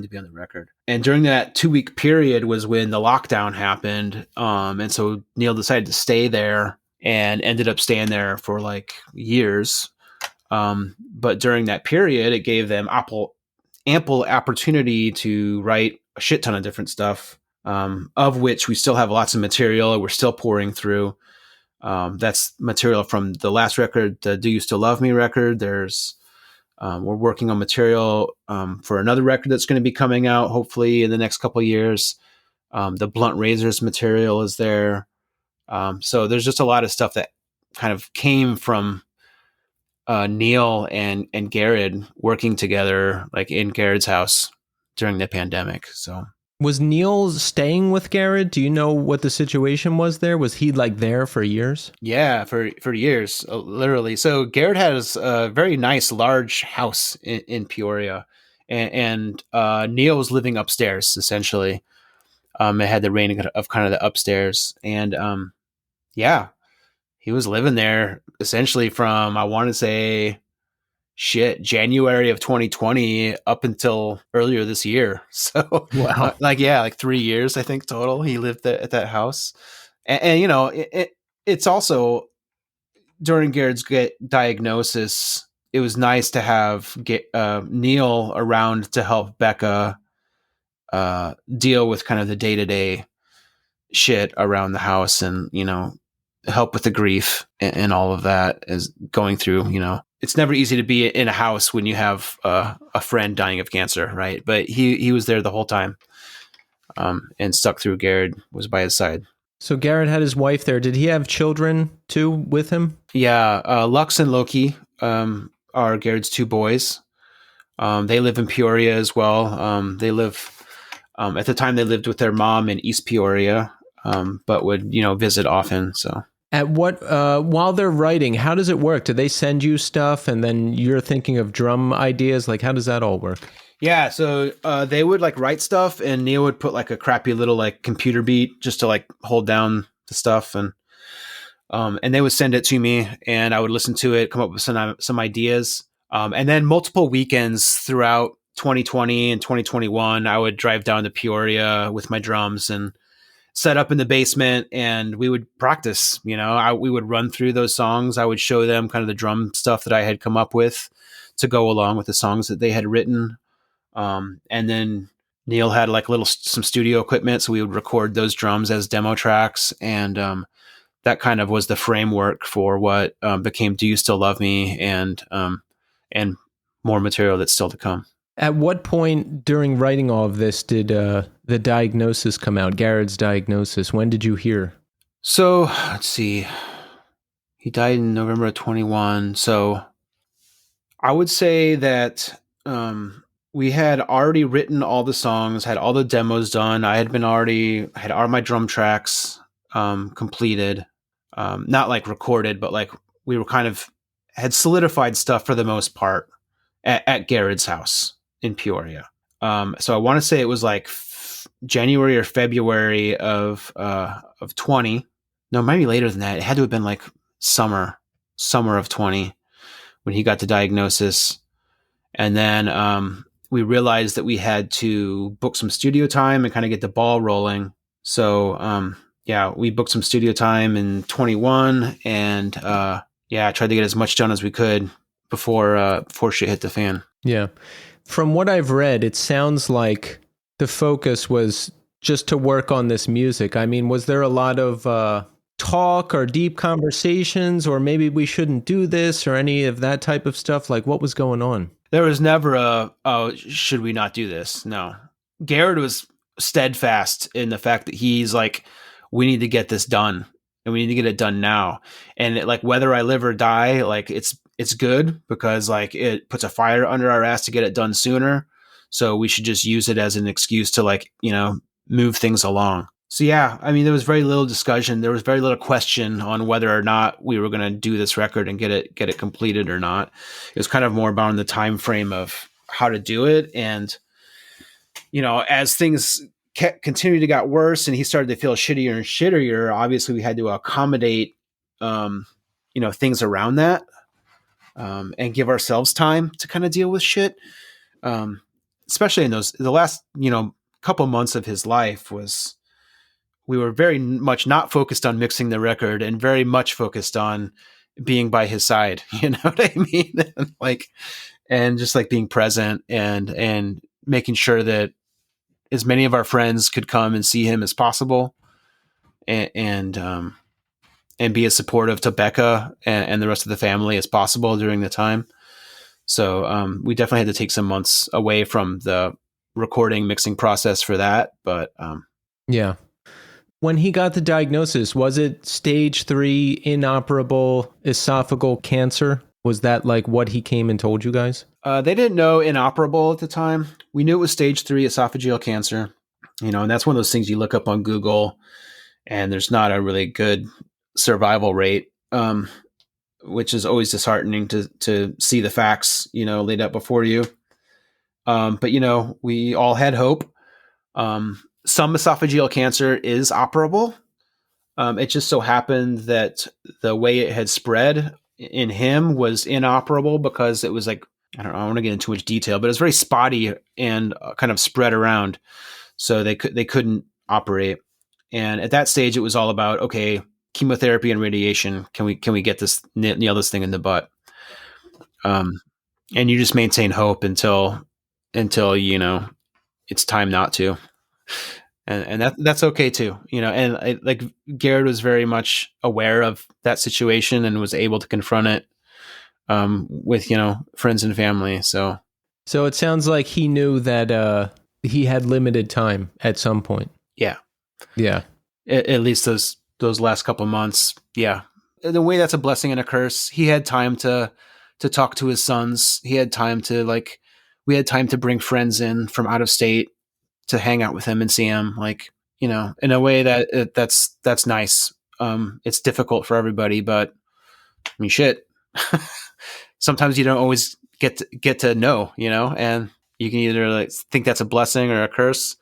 be on the record. And during that 2-week period was when the lockdown happened. And so Neil decided to stay there and ended up staying there for like years. But during that period, it gave them ample opportunity to write a shit ton of different stuff, of which we still have lots of material we're still pouring through. That's material from the last record, the Do You Still Love Me record. We're working on material for another record that's going to be coming out hopefully in the next couple of years. The Blunt Razors material is there. So there's just a lot of stuff that kind of came from Neil and Gared working together, like in Gared's house during the pandemic. So Was Neil staying with Gared? Do you know what the situation was there? Was he like there for years? yeah, for years, literally. So Gared has a very nice large house in Peoria, and Neil was living upstairs essentially. It had the rating of kind of the upstairs, and yeah, he was living there essentially from, I want to say, January of 2020 up until earlier this year. So Wow. like 3 years, I think total he lived at that house. And you know, it's also during Gared's diagnosis, it was nice to have Neil around to help Becca deal with kind of the day-to-day shit around the house, and help with the grief and all of that as going through. It's never easy to be in a house when you have a friend dying of cancer, right? But he was there the whole time, and stuck through. Gared was by his side. So Gared had his wife there. Did he have children too with him? Yeah, Lux and Loki are Gared's two boys. They live in Peoria as well. They live at the time they lived with their mom in East Peoria, but would visit often. So At what while they're writing, how does it work? Do they send you stuff and then you're thinking of drum ideas? Like, how does that all work? yeah, so they would like write stuff, and Neil would put like a crappy little like computer beat just to like hold down the stuff, and they would send it to me, and I would listen to it, come up with some ideas, and then multiple weekends throughout 2020 and 2021, I would drive down to Peoria with my drums and set up in the basement, and we would practice. We would run through those songs. I would show them kind of the drum stuff that I had come up with to go along with the songs that they had written. And then Neil had like some studio equipment, so we would record those drums as demo tracks, and that kind of was the framework for what became Do You Still Love Me, and more material that's still to come. At what point during writing all of this did the diagnosis come out, Gared's diagnosis? When did you hear? So let's see. He died in November of 21. So I would say that we had already written all the songs, had all the demos done. I had had all my drum tracks completed, not like recorded, but like we were kind of had solidified stuff for the most part at Gared's house in Peoria. So I want to say it was like January or February of 20. No, maybe later than that. It had to have been like summer of 20 when he got the diagnosis. And then we realized that we had to book some studio time and kind of get the ball rolling. So yeah, we booked some studio time in 21, and tried to get as much done as we could before shit hit the fan. Yeah. From what I've read, it sounds like the focus was just to work on this music. I mean, was there a lot of talk or deep conversations, or maybe we shouldn't do this, or any of that type of stuff? Like, what was going on? There was never should we not do this? No. Gared was steadfast in the fact that he's like, we need to get this done, and we need to get it done now. And like, whether I live or die, like it's good because like it puts a fire under our ass to get it done sooner. So we should just use it as an excuse to like, move things along. So yeah, I mean, there was very little discussion. There was very little question on whether or not we were going to do this record and get it completed or not. It was kind of more about the time frame of how to do it. And, as things continued to get worse and he started to feel shittier and shittier, obviously we had to accommodate, things around that. And give ourselves time to kind of deal with shit. Especially in the last, couple months of his life was we were very much not focused on mixing the record and very much focused on being by his side. You know what I mean? Like, and just like being present and making sure that as many of our friends could come and see him as possible, and be as supportive to Becca and the rest of the family as possible during the time. So we definitely had to take some months away from the recording mixing process for that. But Yeah. When he got the diagnosis, was it stage 3 inoperable esophageal cancer? Was that like what he came and told you guys? they didn't know inoperable at the time. We knew it was stage 3 esophageal cancer, and that's one of those things you look up on Google, and there's not a really good survival rate, which is always disheartening to see the facts, laid out before you. But we all had hope. Some esophageal cancer is operable. It just so happened that the way it had spread in him was inoperable because it was like, I don't want to get into too much detail, but it was very spotty and kind of spread around. So they couldn't operate. And at that stage, it was all about, okay, chemotherapy and radiation. Can we get this, nail this thing in the butt? And you just maintain hope until it's time not to. And that's okay too, and like Gared was very much aware of that situation and was able to confront it, with, friends and family. So it sounds like he knew that he had limited time at some point. yeah, Yeah. at least those last couple months. Yeah. In a way, that's a blessing and a curse. He had time to talk to his sons. He had time we had time to bring friends in from out of state to hang out with him and see him, like, in a way that's nice. It's difficult for everybody, but I mean, shit, sometimes you don't always get to know, and you can either like think that's a blessing or a curse.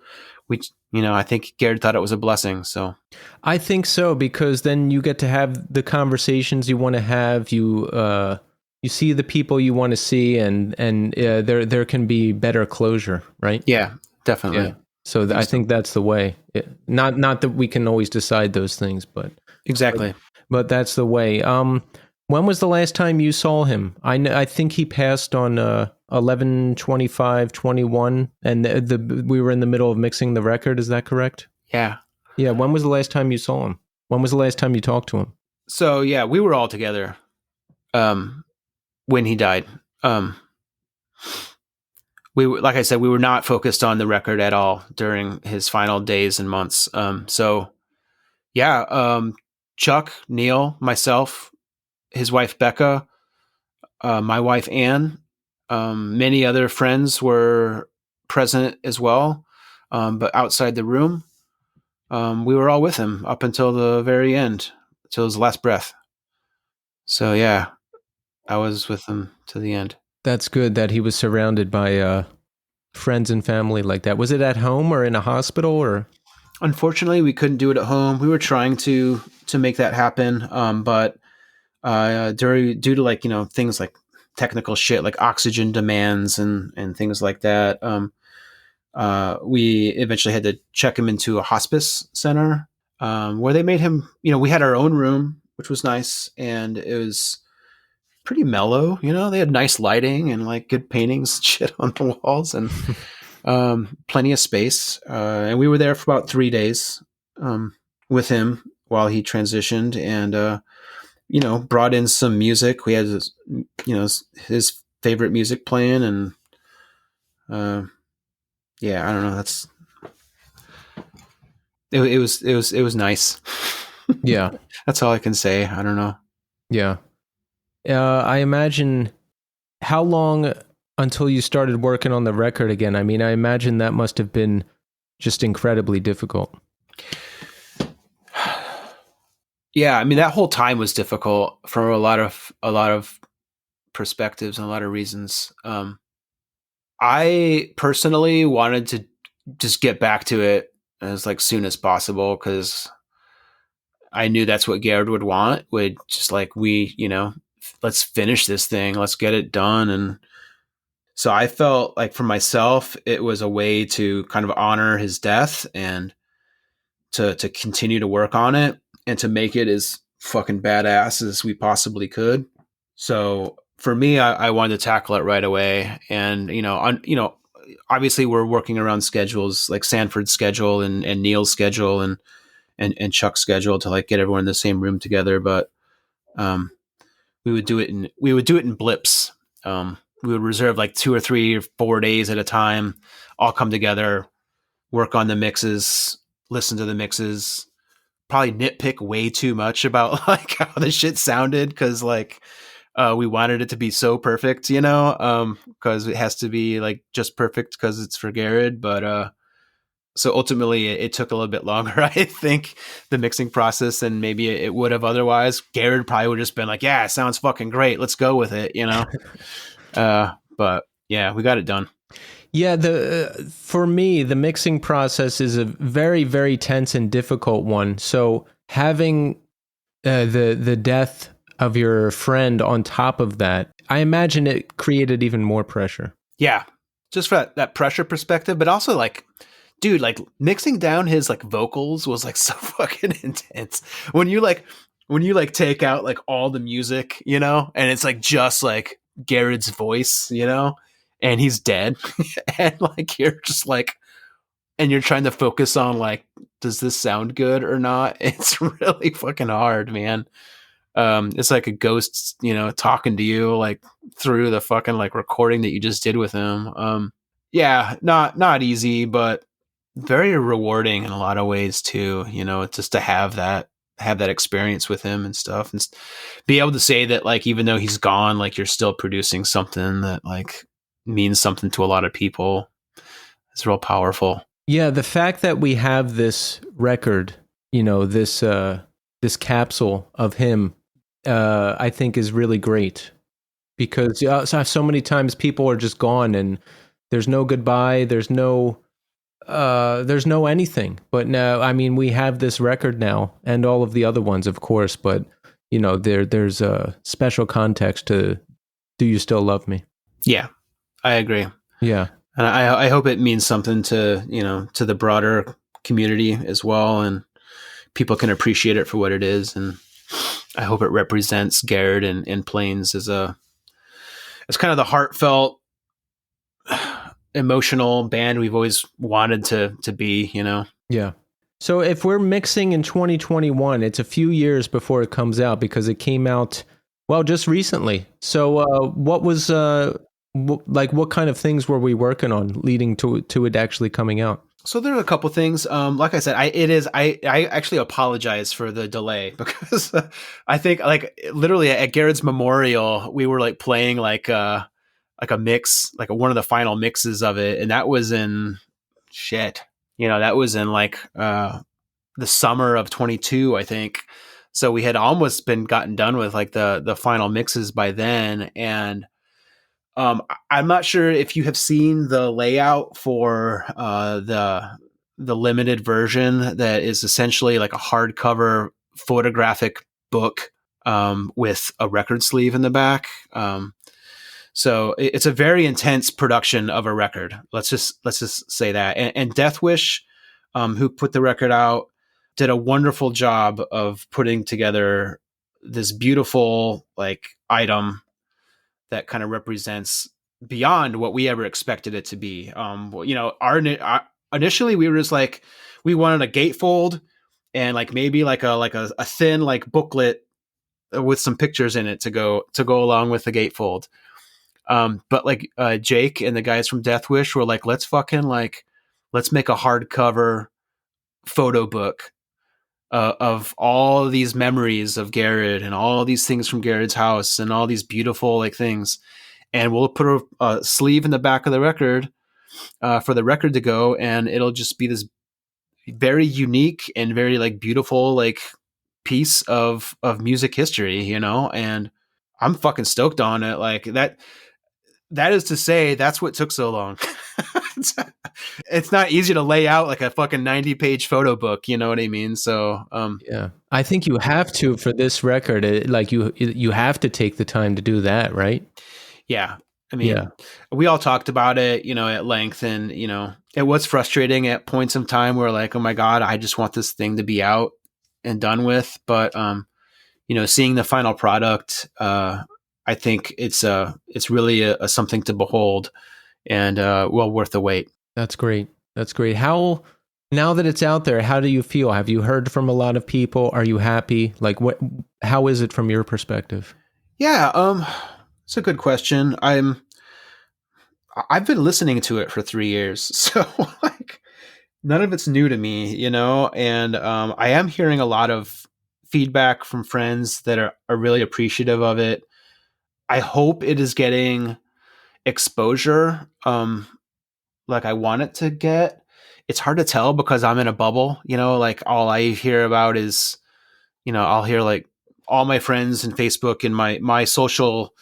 I think Gared thought it was a blessing. So I think so, because then you get to have the conversations you want to have. You see the people you want to see, and there can be better closure, right? yeah, definitely. Yeah. So I think that's the way. Not that we can always decide those things, but exactly. But that's the way. When was the last time you saw him? I think he passed on 11/25/21, and we were in the middle of mixing the record. Is that correct? Yeah. Yeah. When was the last time you saw him? When was the last time you talked to him? So yeah, we were all together when he died. Like I said, we were not focused on the record at all during his final days and months. So yeah, Chuck, Neil, myself, his wife, Becca, my wife, Anne, many other friends were present as well. But outside the room, we were all with him up until the very end, until his last breath. So yeah, I was with him to the end. That's good that he was surrounded by friends and family like that. Was it at home or in a hospital or? Unfortunately, we couldn't do it at home. We were trying to make that happen, but due to like things like technical shit like oxygen demands and things like that, we eventually had to check him into a hospice center, where they made him. We had our own room, which was nice, and it was pretty mellow. They had nice lighting and like good paintings and shit on the walls, and plenty of space. And we were there for about 3 days with him while he transitioned, and brought in some music. We had his favorite music playing, and yeah, I don't know. It was nice. Yeah. That's all I can say. I don't know. Yeah. I imagine, how long until you started working on the record again? I mean, I imagine that must have been just incredibly difficult. Yeah, I mean, that whole time was difficult for a lot of perspectives and a lot of reasons. I personally wanted to just get back to it as like soon as possible, because I knew that's what Gared would want. Would just like, let's finish this thing, let's get it done. And so I felt like for myself, it was a way to kind of honor his death and to continue to work on it and to make it as fucking badass as we possibly could. So for me, I wanted to tackle it right away. And, obviously we're working around schedules like Sanford's schedule and Neil's schedule and Chuck's schedule to like get everyone in the same room together. But, we would do it in blips. We would reserve like 2 or 3 or 4 days at a time, all come together, work on the mixes, listen to the mixes, probably nitpick way too much about like how the shit sounded. Cause like, we wanted it to be so perfect, cause it has to be like just perfect cause it's for Gared. But, so ultimately it took a little bit longer, I think, the mixing process than maybe it would have otherwise. Gared probably would have just been like, yeah, it sounds fucking great. Let's go with it, But yeah, we got it done. Yeah, for me, the mixing process is a very, very tense and difficult one. So having the death of your friend on top of that, I imagine it created even more pressure. Yeah, just for that pressure perspective, but also like, dude, like mixing down his like vocals was like so fucking intense. When you take out like all the music, and it's like just like Gared's voice, and he's dead. And like you're just like, and you're trying to focus on like, does this sound good or not? It's really fucking hard, man. It's like a ghost, talking to you like through the fucking like recording that you just did with him. Yeah, not easy, but very rewarding in a lot of ways too, just to have that experience with him and stuff, and be able to say that like, even though he's gone, like you're still producing something that like means something to a lot of people. It's real powerful. Yeah. The fact that we have this record, this capsule of him, I think is really great, because so many times people are just gone and there's no goodbye. There's no anything. But now, I mean, we have this record now and all of the other ones, of course, but there's a special context to Do You Still Love Me? Yeah, I agree. Yeah. And I hope it means something to, to the broader community as well. And people can appreciate it for what it is. And I hope it represents Gared and Plains as kind of the heartfelt, emotional band we've always wanted to be, Yeah. So if we're mixing in 2021, it's a few years before it comes out, because it came out, well, just recently. So what was what kind of things were we working on leading to it actually coming out? So there are a couple things. Like I said, I actually apologize for the delay, because I think like literally at Gared's memorial, we were like playing like a mix, like one of the final mixes of it. And that was in that was in like the summer of 22, I think. So we had almost gotten done with like the final mixes by then. And I'm not sure if you have seen the layout for the limited version that is essentially like a hardcover photographic book with a record sleeve in the back. So it's a very intense production of a record. Let's just say that. And Death Wish, who put the record out, did a wonderful job of putting together this beautiful like item that kind of represents beyond what we ever expected it to be. Our initially we were just like, we wanted a gatefold and like maybe like a thin like booklet with some pictures in it to go along with the gatefold. But like Jake and the guys from Death Wish were like, let's make a hardcover photo book of all these memories of Gared and all these things from Gared's house and all these beautiful like things. And we'll put a sleeve in the back of the record for the record to go. And it'll just be this very unique and very like beautiful, like piece of music history, and I'm fucking stoked on it. Like that is to say, that's what took so long. It's not easy to lay out like a fucking 90-page photo book. You know what I mean? So, yeah, I think you have to, for this record, like you have to take the time to do that, right? Yeah. I Yeah. mean, we all talked about it, at length, and, it was frustrating at points of time where like, oh my God, I just want this thing to be out and done with. But, seeing the final product, I think it's really a something to behold and, well worth the wait. That's great. That's great. Now that it's out there, how do you feel? Have you heard from a lot of people? Are you happy? Like how is it from your perspective? Yeah. It's a good question. I've been listening to it for 3 years, so like none of it's new to me, and I am hearing a lot of feedback from friends that are really appreciative of it. I hope it is getting exposure, like I want it to get. It's hard to tell because I'm in a bubble, like all I hear about is, I'll hear like all my friends and Facebook and my social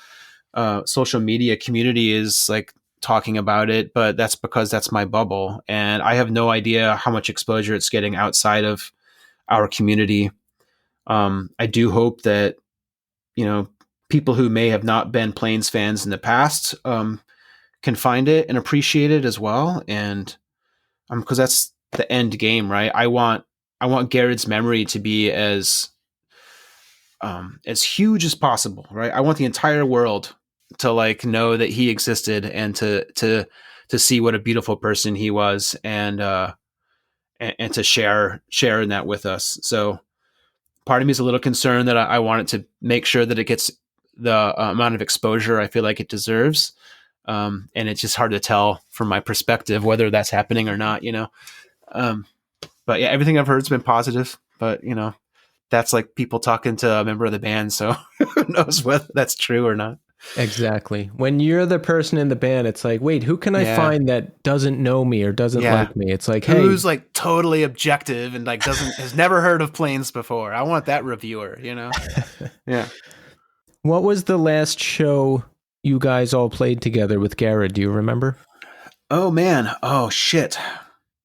media community is like talking about it, but that's because that's my bubble. And I have no idea how much exposure it's getting outside of our community. I do hope that, people who may have not been Plains fans in the past, can find it and appreciate it as well. And, cause that's the end game, right? I want Gared's memory to be as huge as possible, right? I want the entire world to like know that he existed and to see what a beautiful person he was, and to share in that with us. So part of me is a little concerned that I want it to make sure that it gets the amount of exposure I feel like it deserves. And it's just hard to tell from my perspective whether that's happening or not, but yeah, everything I've heard has been positive, but that's like people talking to a member of the band. So who knows whether that's true or not. Exactly. When you're the person in the band, it's like, wait, who can I find that doesn't know me or doesn't like me? It's like, who's like totally objective and like has never heard of Plains before. I want that reviewer, Yeah. What was the last show you guys all played together with Gared? Do you remember? Oh man. Oh shit.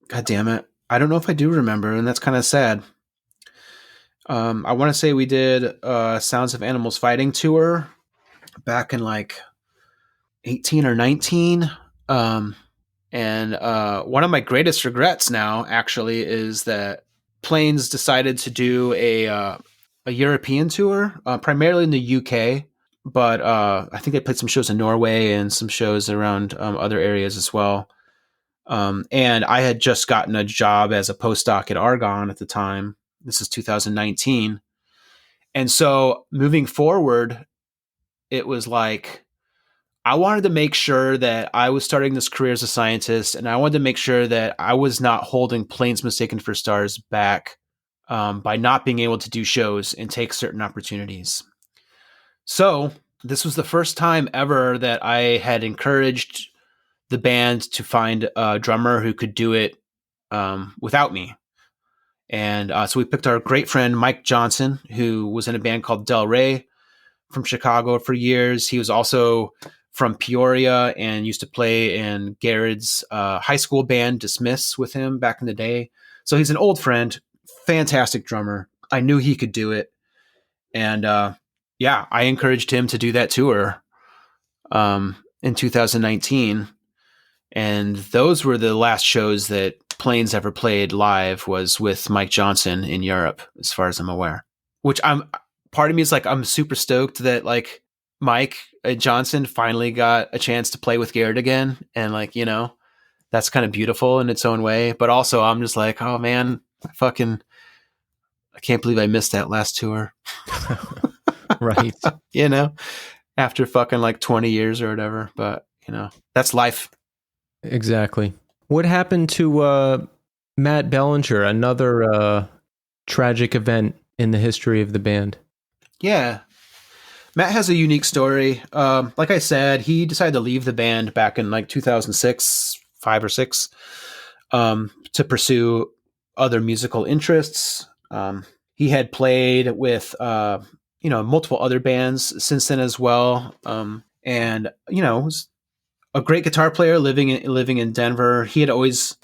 God damn it. I don't know if I do remember, and that's kind of sad. I want to say we did Sounds of Animals Fighting tour back in like 18 or 19. And one of my greatest regrets now actually is that Plains decided to do a European tour, primarily in the UK, but I think they played some shows in Norway and some shows around other areas as well. And I had just gotten a job as a postdoc at Argonne at the time. This is 2019. And so moving forward, it was like, I wanted to make sure that I was starting this career as a scientist, and I wanted to make sure that I was not holding Plains Mistaken for Stars back by not being able to do shows and take certain opportunities. So this was the first time ever that I had encouraged the band to find a drummer who could do it without me. And so we picked our great friend, Mike Johnson, who was in a band called Del Rey from Chicago for years. He was also from Peoria and used to play in Gared's high school band, Dismiss, with him back in the day. So he's an old friend, fantastic drummer. I knew he could do it. And I encouraged him to do that tour in 2019. And those were the last shows that Plains ever played live, was with Mike Johnson in Europe, as far as I'm aware. Which part of me is like, I'm super stoked that like Mike Johnson finally got a chance to play with Gared again. And like, that's kind of beautiful in its own way. But also I'm just like, oh man, I can't believe I missed that last tour. Right. After fucking like 20 years or whatever. But, that's life. Exactly. What happened to Matt Bellinger, another tragic event in the history of the band? Yeah. Matt has a unique story. Like I said, he decided to leave the band back in like 2006, 5 or 6, to pursue other musical interests. He had played with, multiple other bands since then as well. And, was a great guitar player living in Denver. He had always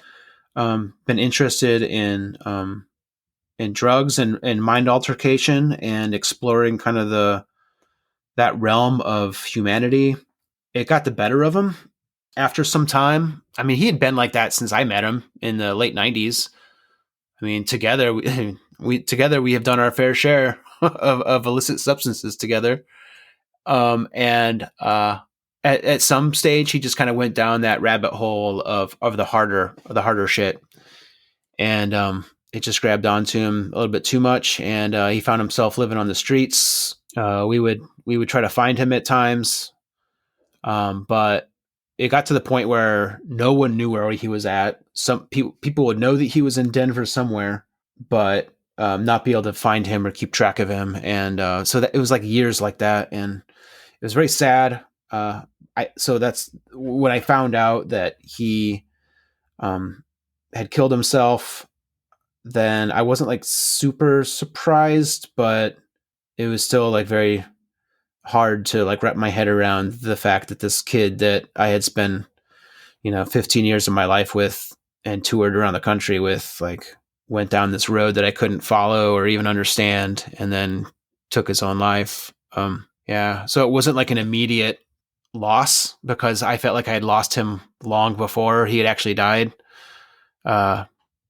been interested in drugs and mind altercation and exploring kind of that realm of humanity. it got the better of him after some time. I mean, he had been like that since I met him in the late 90s. I mean, together we have done our fair share of illicit substances together. And at some stage, he just kind of went down that rabbit hole of the harder shit, and it just grabbed onto him a little bit too much, and he found himself living on the streets. We would try to find him at times, but it got to the point where no one knew where he was at. Some people would know that he was in Denver somewhere, but not be able to find him or keep track of him. And so that it was like years like that, and it was very sad. So that's when I found out that he had killed himself. Then I wasn't like super surprised, but it was still like very hard to like wrap my head around the fact that this kid that I had spent, 15 years of my life with and toured around the country with, like, went down this road that I couldn't follow or even understand, and then took his own life. Yeah. So it wasn't like an immediate loss because I felt like I had lost him long before he had actually died.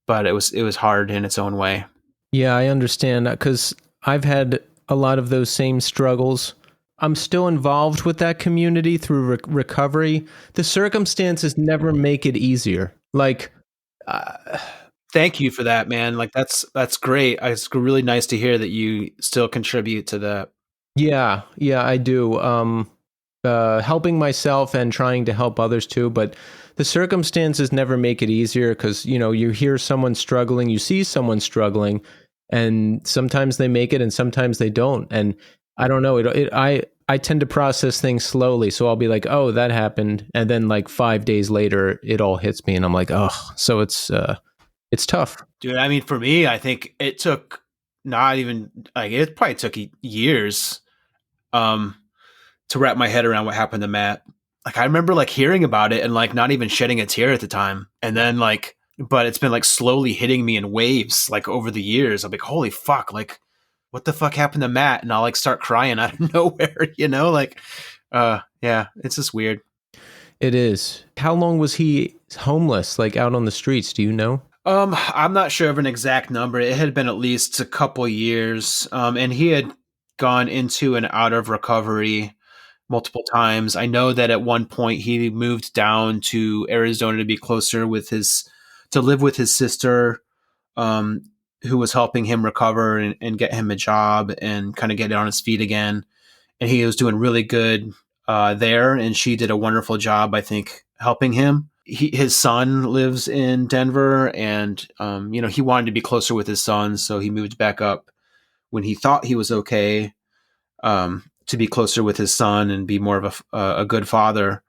But it was hard in its own way. Yeah, I understand because I've had a lot of those same struggles. I'm still involved with that community through recovery. The circumstances never make it easier. Like, thank you for that, man. Like that's great. It's really nice to hear that you still contribute to that. yeah, I do. Helping myself and trying to help others too, but the circumstances never make it easier because, you hear someone struggling, you see someone struggling, and sometimes they make it and sometimes they don't. And I don't know, I tend to process things slowly. So I'll be like, oh, that happened. And then like 5 days later, it all hits me and I'm like, oh, so it's tough. Dude, I mean, for me, I think it took not even like it probably took years to wrap my head around what happened to Matt. Like I remember like hearing about it and like not even shedding a tear at the time. And then like, but it's been like slowly hitting me in waves like over the years. I'm like, holy fuck, like what the fuck happened to Matt? And I'll like start crying out of nowhere, like, yeah, it's just weird. It is. How long was he homeless, like out on the streets? Do you know? I'm not sure of an exact number. It had been at least a couple years. And he had gone into and out of recovery multiple times. I know that at one point he moved down to Arizona to be closer to live with his sister, who was helping him recover and get him a job and kind of get on his feet again. And he was doing really good there. And she did a wonderful job, I think, helping him. His son lives in Denver and, he wanted to be closer with his son. So he moved back up when he thought he was okay. To be closer with his son and be more of a good father.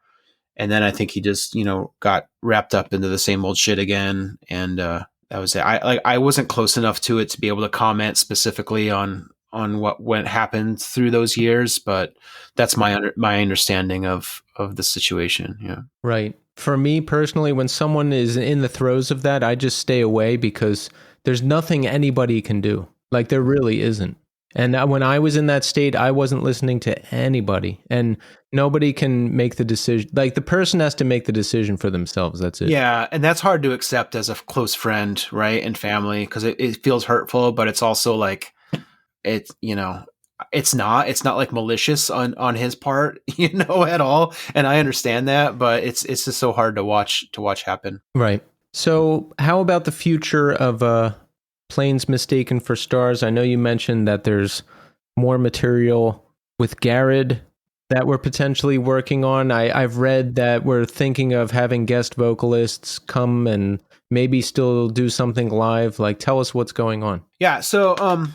And then I think he just, got wrapped up into the same old shit again. And that was it. I wasn't close enough to it to be able to comment specifically on what happened through those years, but that's my understanding of the situation. Yeah. Right. For me personally, when someone is in the throes of that, I just stay away because there's nothing anybody can do. Like there really isn't. And when I was in that state, I wasn't listening to anybody, and nobody can make the decision. Like the person has to make the decision for themselves. That's it. Yeah. And that's hard to accept as a close friend, right? And family, because it feels hurtful, but it's also like, it's not like malicious on his part, at all. And I understand that, but it's just so hard to watch happen. Right. So how about the future of, Planes Mistaken for Stars? I know you mentioned that there's more material with Gared that we're potentially working on. I've read that we're thinking of having guest vocalists come and maybe still do something live. Like, tell us what's going on. Yeah, so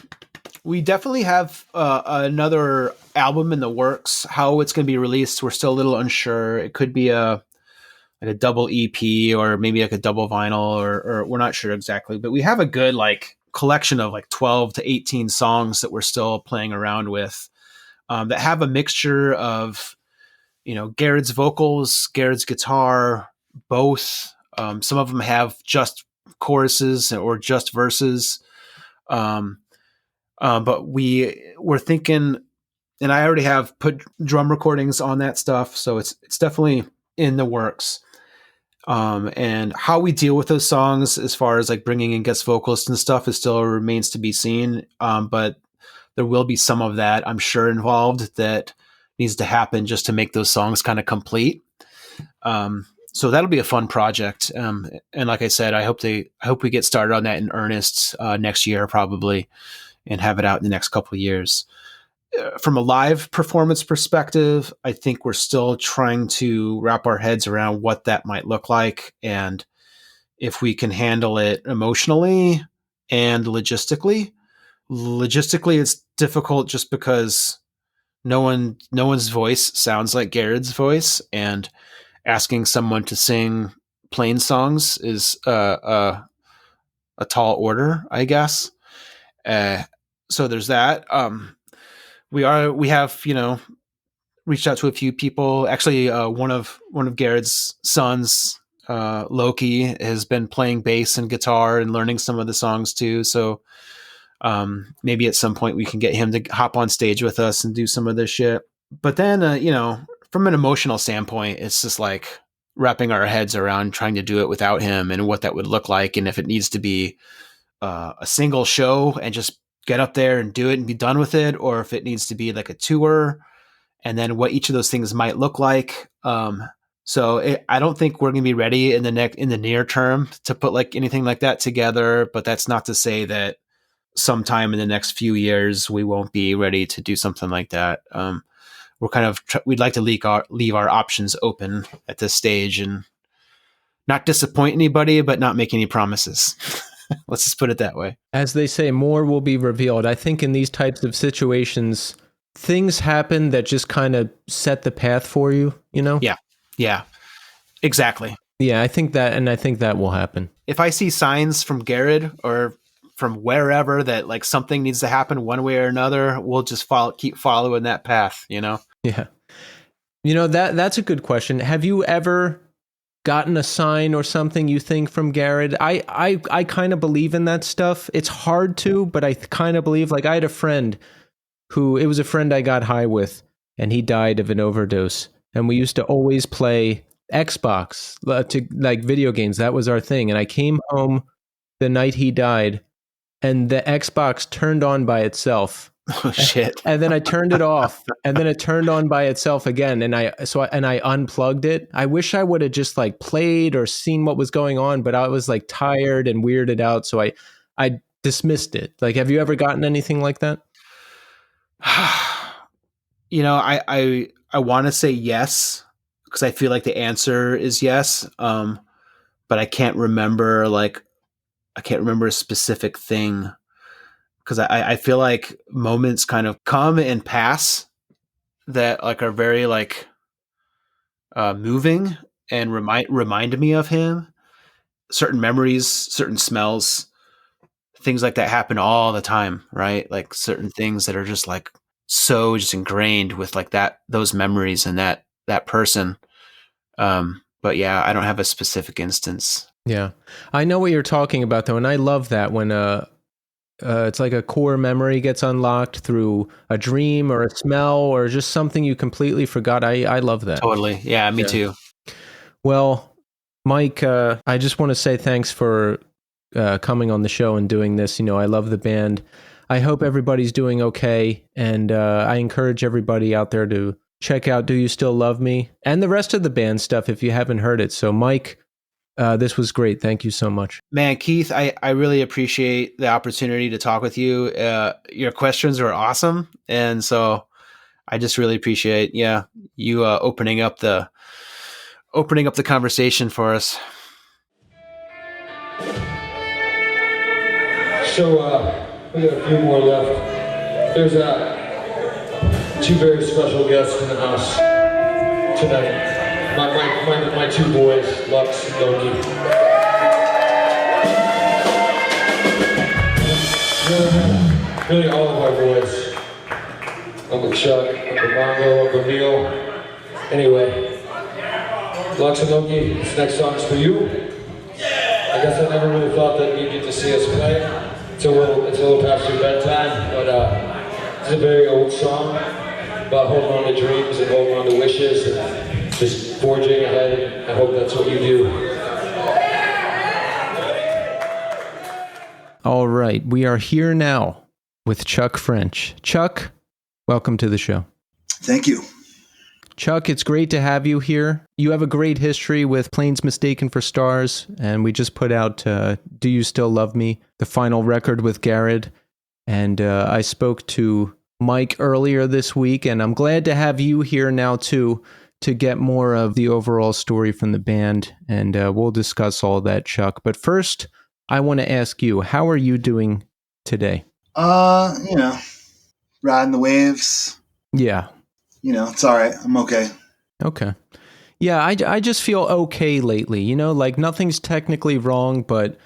we definitely have another album in the works. How it's going to be released, we're still a little unsure. It could be like a double EP or maybe like a double vinyl, or we're not sure exactly, but we have a good like collection of like 12 to 18 songs that we're still playing around with, that have a mixture of, Gared's vocals, Gared's guitar, both. Some of them have just choruses or just verses. But we're thinking and I already have put drum recordings on that stuff, so it's definitely in the works. And how we deal with those songs, as far as like bringing in guest vocalists and stuff, is still remains to be seen. But there will be some of that, I'm sure, involved that needs to happen just to make those songs kind of complete. So that'll be a fun project. And like I said, I hope we get started on that in earnest next year probably, and have it out in the next couple of years. From a live performance perspective, I think we're still trying to wrap our heads around what that might look like, and if we can handle it emotionally and logistically. Logistically, it's difficult just because no one's voice sounds like Gared's voice, and asking someone to sing plain songs is a tall order, I guess. So there's that. We have, reached out to a few people. Actually, one of Gared's sons, Loki, has been playing bass and guitar and learning some of the songs too. So maybe at some point we can get him to hop on stage with us and do some of this shit. But then, from an emotional standpoint, it's just like wrapping our heads around trying to do it without him and what that would look like. And if it needs to be a single show and just get up there and do it and be done with it, or if it needs to be like a tour, and then what each of those things might look like. I don't think we're going to be ready in the near term to put like anything like that together, but that's not to say that sometime in the next few years we won't be ready to do something like that. We're kind of we'd like to leave our options open at this stage and not disappoint anybody, but not make any promises. Let's just put it that way. As they say, more will be revealed. I think in these types of situations, things happen that just kind of set the path for you, Yeah, exactly. Yeah, I think that will happen. If I see signs from Gared or from wherever that like something needs to happen one way or another, we'll just keep following that path, Yeah. That's a good question. Have you ever gotten a sign or something you think from Gared? I kind of believe in that stuff. It's hard to, but I kind of believe. Like, I had a friend it was a friend I got high with, and he died of an overdose. And we used to always play Xbox, to like video games. That was our thing. And I came home the night he died, and the Xbox turned on by itself. Oh shit. And then I turned it off, and then it turned on by itself again. And I unplugged it. I wish I would have just like played or seen what was going on, but I was like tired and weirded out. So I dismissed it. Like, have you ever gotten anything like that? I want to say yes, because I feel like the answer is yes. But I can't remember a specific thing, because I feel like moments kind of come and pass that like are very like moving and remind me of him. Certain memories, certain smells, things like that happen all the time, right? Like certain things that are just like so just ingrained with like those memories and that person. But yeah, I don't have a specific instance. Yeah. I know what you're talking about though. And I love that when it's like a core memory gets unlocked through a dream or a smell or just something you completely forgot. I love that. Totally. Yeah, me too. Well, Mike, I just want to say thanks for coming on the show and doing this. I love the band. I hope everybody's doing okay. And I encourage everybody out there to check out Do You Still Love Me? And the rest of the band stuff if you haven't heard it. So Mike, this was great. Thank you so much. Man, Keith, I really appreciate the opportunity to talk with you. Your questions were awesome. And so I just really appreciate, you opening up the conversation for us. So we got a few more left. There's two very special guests in the house tonight. My two boys, Lux and Loki. Really all of our boys. Uncle Chuck, Uncle Mongo, Uncle Neil. Anyway, Lux and Loki, this next song is for you. I guess I never really thought that you'd get to see us play. It's a little past your bedtime, but it's a very old song. about holding on to dreams and holding on to wishes and just forging ahead. I hope that's what you do. All right, we are here now with Chuck French. Chuck, welcome to the show. Thank you. Chuck, it's great to have you here. You have a great history with Planes Mistaken for Stars, and we just put out Do You Still Love Me, the final record with Gared. And I spoke to Mike earlier this week, and I'm glad to have you here now too, to get more of the overall story from the band, and we'll discuss all that, Chuck. But first, I want to ask you, how are you doing today? Riding the waves. Yeah. It's all right. I'm okay. Okay. Yeah, I just feel okay lately. Like nothing's technically wrong, but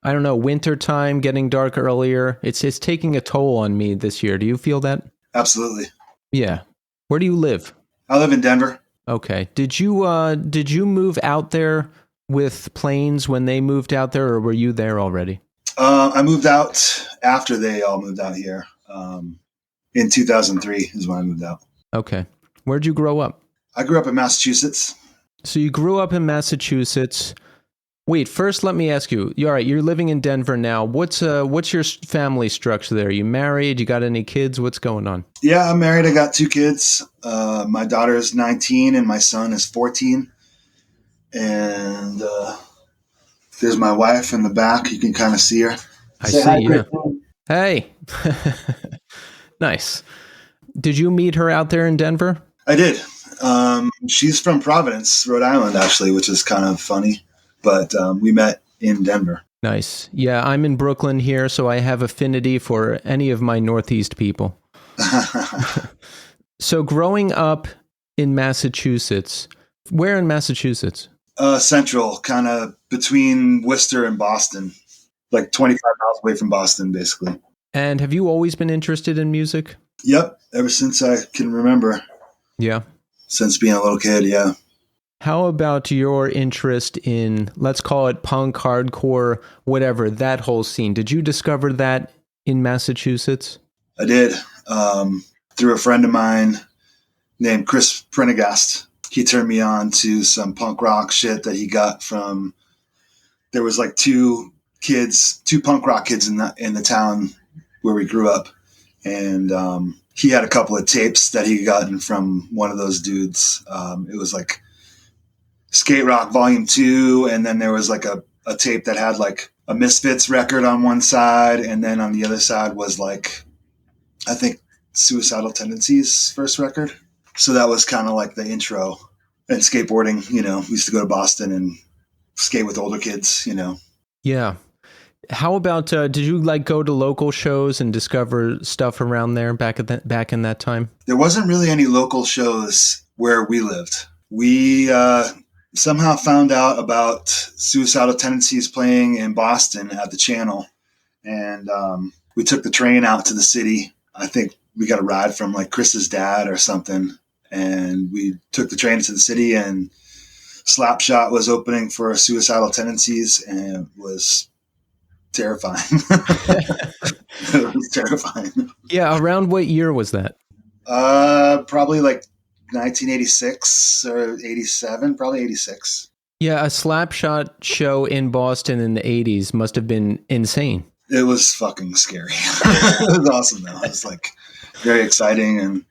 I don't know, winter time, getting dark earlier, it's taking a toll on me this year. Do you feel that? Absolutely. Yeah. Where do you live? I live in Denver. Okay. Did you move out there with Planes when they moved out there, or were you there already? I moved out after they all moved out here. In 2003 is when I moved out. Okay. Where'd you grow up? I grew up in Massachusetts. So you grew up in Massachusetts. Wait, first let me ask you. All right, you're living in Denver now. What's your family structure there? Are you married? You got any kids? What's going on? Yeah, I'm married. I got 2 kids. My daughter is 19 and my son is 14. And there's my wife in the back. You can kind of see her. I see you. Hey. Nice. Did you meet her out there in Denver? I did. She's from Providence, Rhode Island, actually, which is kind of funny. But we met in Denver. Nice. Yeah, I'm in Brooklyn here, so I have affinity for any of my Northeast people. So growing up in Massachusetts, where in Massachusetts? Central, kind of between Worcester and Boston, like 25 miles away from Boston, basically. And have you always been interested in music? Yep, ever since I can remember. Yeah. Since being a little kid, yeah. How about your interest in, let's call it punk, hardcore, whatever, that whole scene? Did you discover that in Massachusetts? I did. Through a friend of mine named Chris Prendergast. He turned me on to some punk rock shit that he got from, there was like 2 punk rock kids in the town where we grew up. And he had a couple of tapes that he gotten from one of those dudes. It was like Skate Rock Volume 2, and then there was like a tape that had like a Misfits record on one side, and then on the other side was like, I think, Suicidal Tendencies' first record. So that was kind of like the intro. And skateboarding, we used to go to Boston and skate with older kids, Yeah. How about, did you like go to local shows and discover stuff around there back in that time? There wasn't really any local shows where we lived. We somehow found out about Suicidal Tendencies playing in Boston at the Channel. And we took the train out to the city. I think we got a ride from like Chris's dad or something. And we took the train to the city, and Slapshot was opening for Suicidal Tendencies, and it was terrifying. It was terrifying. Yeah, around what year was that? Probably like 1986 or 87, probably 86. Yeah, a Slapshot show in Boston in the 80s must have been insane. It was fucking scary. It was awesome though. It was like very exciting and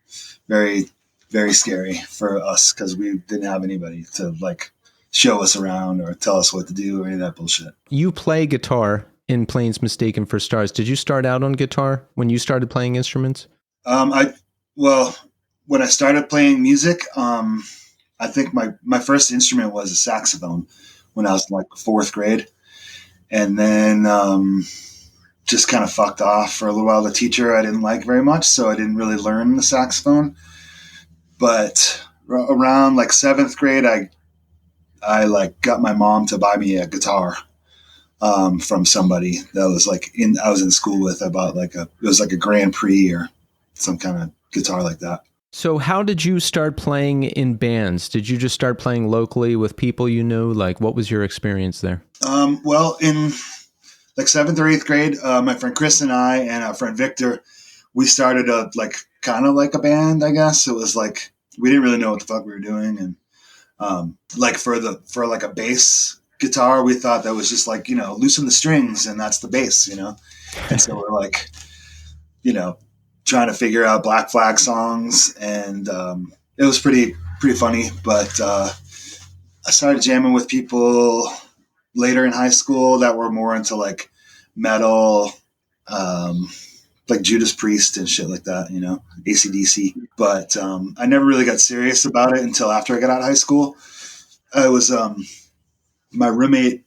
very, very scary for us because we didn't have anybody to like show us around or tell us what to do or any of that bullshit. You play guitar in Planes Mistaken for Stars. Did you start out on guitar when you started playing instruments? When I started playing music, I think my first instrument was a saxophone when I was in like 4th grade. And then just kind of fucked off for a little while. The teacher I didn't like very much, so I didn't really learn the saxophone. But around like 7th grade, I like got my mom to buy me a guitar from somebody that was like I was in school with. I bought it was like a Grand Prix or some kind of guitar like that. So how did you start playing in bands? Did you just start playing locally with people you knew? Like, what was your experience there? Well, in like 7th or 8th grade, my friend Chris and I and our friend Victor, we started a like kind of like a band, I guess. It was like, we didn't really know what the fuck we were doing. And like for like a bass guitar, we thought that was just like, loosen the strings and that's the bass, And so we're like, trying to figure out Black Flag songs, and it was pretty funny. But I started jamming with people later in high school that were more into like metal, like Judas Priest and shit like that, AC/DC. But I never really got serious about it until after I got out of high school. I was my roommate,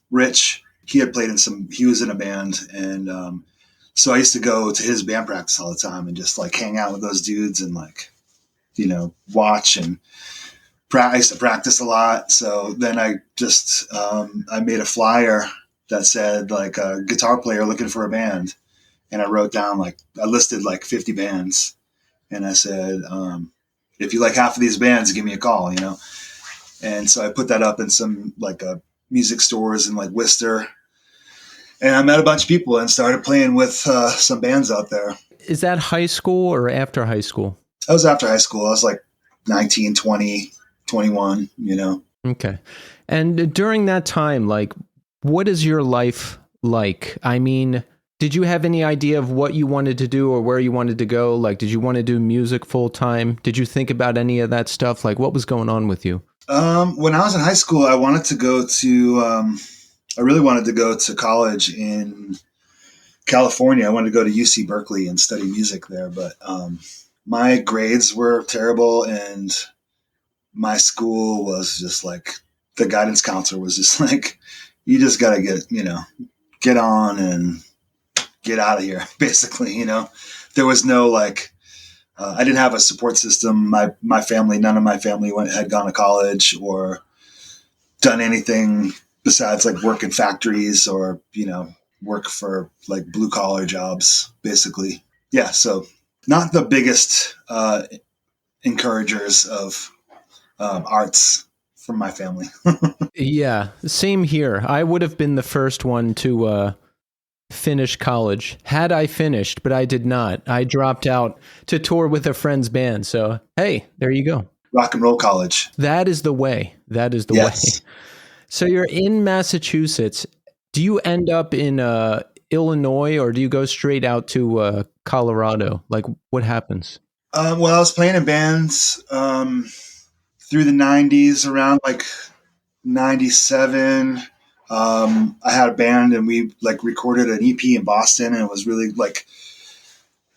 Rich. He was in a band, and so I used to go to his band practice all the time and just like hang out with those dudes and like, watch and I used to practice a lot. So then I just, I made a flyer that said like a guitar player looking for a band. And I wrote down I listed like 50 bands, and I said, if you like half of these bands, give me a call, And so I put that up in some like music stores in like Worcester. And I met a bunch of people and started playing with some bands out there. Is that high school or after high school? I was after high school. I was like 19, 20, 21, Okay. And during that time, like, what is your life like? I mean, did you have any idea of what you wanted to do or where you wanted to go? Like, did you want to do music full time? Did you think about any of that stuff? Like, what was going on with you? When I was in high school, I wanted to go to, I really wanted to go to college in California. I wanted to go to UC Berkeley and study music there, but my grades were terrible, and my school was just like, the guidance counselor was just like, you just got to get on and get out of here, basically. There was no like, I didn't have a support system. My family, none of my family had gone to college or done anything besides like work in factories or, work for like blue collar jobs, basically. Yeah. So not the biggest encouragers of arts from my family. Yeah, same here. I would have been the first one to finish college had I finished, but I did not. I dropped out to tour with a friend's band. So, hey, there you go. Rock and roll college. That is the way. That is the way. So you're in Massachusetts. Do you end up in Illinois, or do you go straight out to Colorado? Like, what happens? Well, I was playing in bands through the 90s, around like 97. I had a band, and we like recorded an EP in Boston, and it was really like,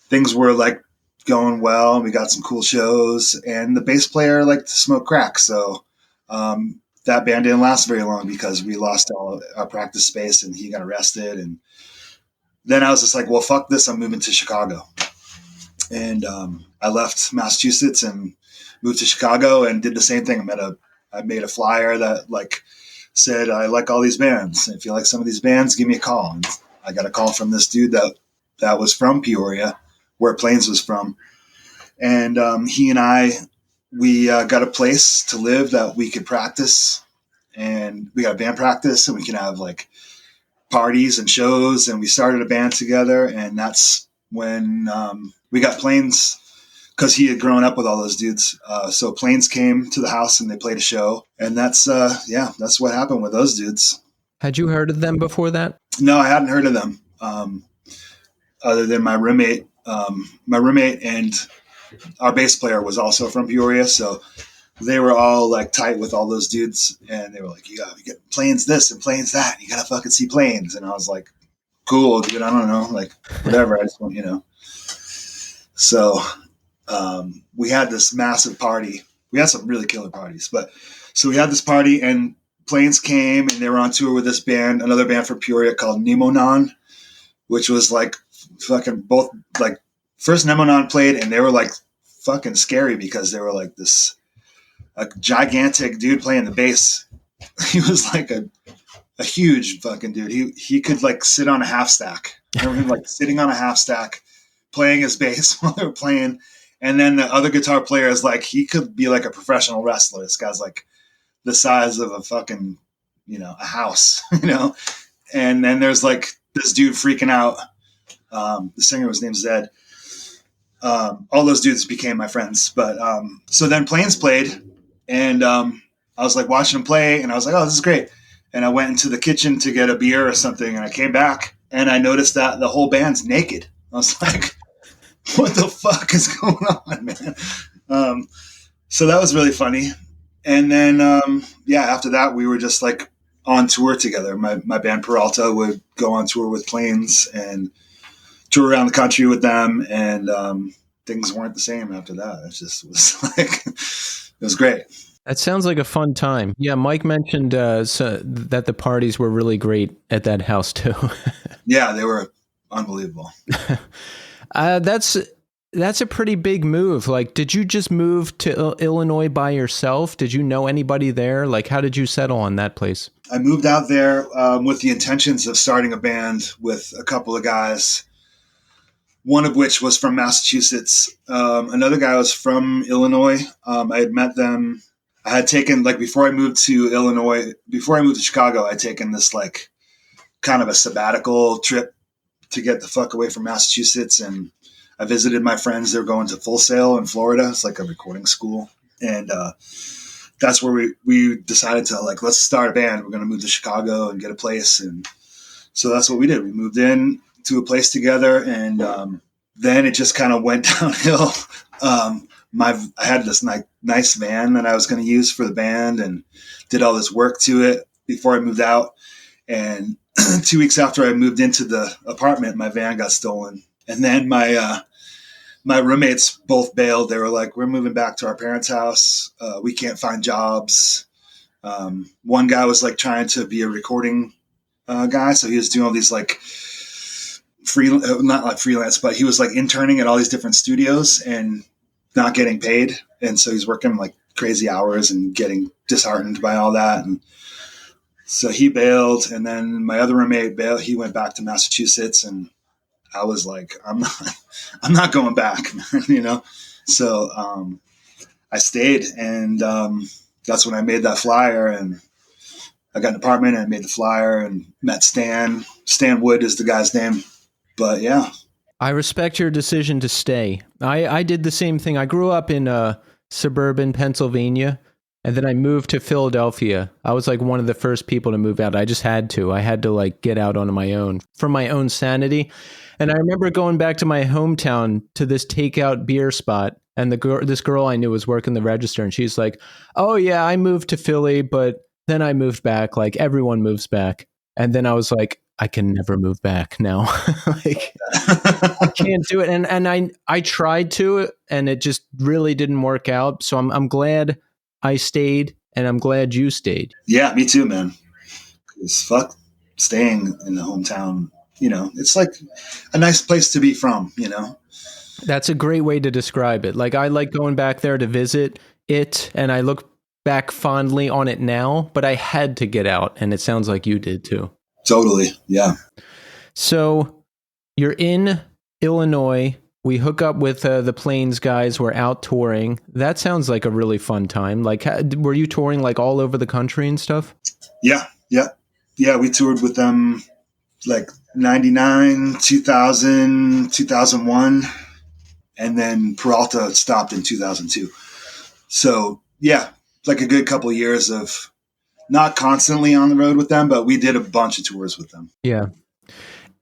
things were like going well, and we got some cool shows, and the bass player liked to smoke crack. So that band didn't last very long because we lost all our practice space and he got arrested. And then I was just like, well, fuck this. I'm moving to Chicago. And I left Massachusetts and moved to Chicago and did the same thing. I made a flyer that like said, I like all these bands. If you like some of these bands, give me a call. And I got a call from this dude that was from Peoria, where Plains was from. And he and we got a place to live that we could practice, and we got band practice, and we can have like parties and shows. And we started a band together. And that's when we got Plains, because he had grown up with all those dudes. So Plains came to the house and they played a show. And that's what happened with those dudes. Had you heard of them before that? No, I hadn't heard of them. Other than my roommate and our bass player was also from Peoria. So they were all like tight with all those dudes. And they were like, you gotta get Plains this and Plains that. You gotta fucking see Plains. And I was like, cool, dude. I don't know. Like, whatever. I just want, So we had this massive party. We had some really killer parties, so we had this party, and Plains came, and they were on tour with this band, another band from Peoria called Nemonon, which was like fucking both like, first Nemonon played, and they were like fucking scary because they were like a gigantic dude playing the bass. He was like a huge fucking dude. He could like sit on a half stack. I remember him like sitting on a half stack, playing his bass while they were playing. And then the other guitar player is like, he could be like a professional wrestler. This guy's like the size of a fucking, a house, And then there's like this dude freaking out. The singer was named Zed. All those dudes became my friends. But so then Plains played, and I was like watching them play, and I was like, oh, this is great. And I went into the kitchen to get a beer or something, and I came back, and I noticed that the whole band's naked. I was like, what the fuck is going on, man? So that was really funny. And then, after that, we were just like on tour together. My band Peralta would go on tour with Plains and tour around the country with them. And things weren't the same after that. It just was like, it was great. That sounds like a fun time. Yeah, Mike mentioned that the parties were really great at that house too. Yeah, they were unbelievable. That's a pretty big move. Like, did you just move to Illinois by yourself? Did you know anybody there? Like, how did you settle on that place? I moved out there with the intentions of starting a band with a couple of guys, one of which was from Massachusetts. Another guy was from Illinois. I had met them. I had taken, like, before I moved to Chicago, I'd taken this, like, kind of a sabbatical trip to get the fuck away from Massachusetts. And I visited my friends. They were going to Full Sail in Florida. It's like a recording school. And that's where we decided to, like, let's start a band. We're going to move to Chicago and get a place. And so that's what we did. We moved in to a place together. And then it just kind of went downhill. I had this nice van that I was going to use for the band and did all this work to it before I moved out. And 2 weeks after I moved into the apartment, my van got stolen. And then my roommates both bailed. They were like, we're moving back to our parents' house. We can't find jobs. One guy was like trying to be a recording guy. So he was doing all these like not like freelance, but he was like interning at all these different studios and not getting paid. And so he's working like crazy hours and getting disheartened by all that. And so he bailed. And then my other roommate bailed. He went back to Massachusetts, and I was like, I'm not going back, you know? So I stayed, and that's when I made that flyer, and I got an apartment and I made the flyer and met Stan. Stan Wood is the guy's name. But yeah. I respect your decision to stay. I did the same thing. I grew up in suburban Pennsylvania, and then I moved to Philadelphia. I was like one of the first people to move out. I just had to. I had to like get out on my own for my own sanity. And I remember going back to my hometown to this takeout beer spot, and this girl I knew was working the register, and she's like, "Oh yeah, I moved to Philly, but then I moved back. Like everyone moves back." And then I was like, I can never move back now. Like I can't do it. And I tried to, and it just really didn't work out. So I'm glad I stayed, and I'm glad you stayed. Yeah, me too, man. 'Cause fuck staying in the hometown, you know, it's like a nice place to be from, you know? That's a great way to describe it. Like I like going back there to visit it, and I look back fondly on it now, but I had to get out, and it sounds like you did too. Totally. Yeah. So you're in Illinois. We hook up with the Plains guys. We're out touring. That sounds like a really fun time. Like, were you touring like all over the country and stuff? Yeah. Yeah. Yeah. We toured with them like 99, 2000, 2001. And then Peralta stopped in 2002. So yeah, like a good couple of years of not constantly on the road with them, but we did a bunch of tours with them. Yeah.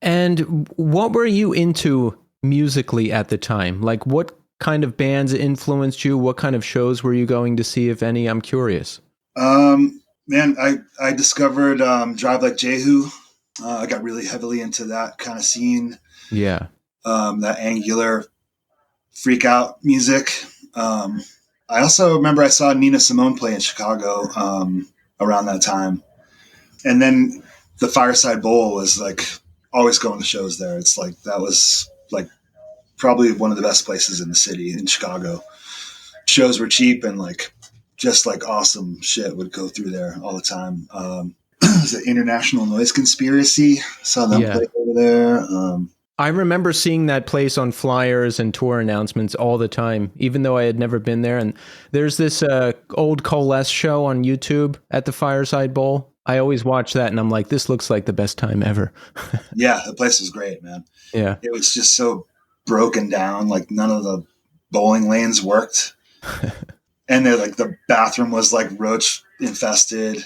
And what were you into musically at the time? Like what kind of bands influenced you? What kind of shows were you going to see, if any? I'm curious. Man, I discovered Drive Like Jehu. I got really heavily into that kind of scene. Yeah. That angular freak out music. I also remember I saw Nina Simone play in Chicago around that time. And then the Fireside Bowl was like always going to shows there. It's like that was like probably one of the best places in the city in Chicago. Shows were cheap, and like just like awesome shit would go through there all the time. Was it International Noise Conspiracy? Saw them play over there. I remember seeing that place on flyers and tour announcements all the time, even though I had never been there. And there's this old Coalesce show on YouTube at the Fireside Bowl. I always watch that, and I'm like, this looks like the best time ever. Yeah, the place was great, man. Yeah. It was just so broken down. Like none of the bowling lanes worked. And they're like, the bathroom was like roach infested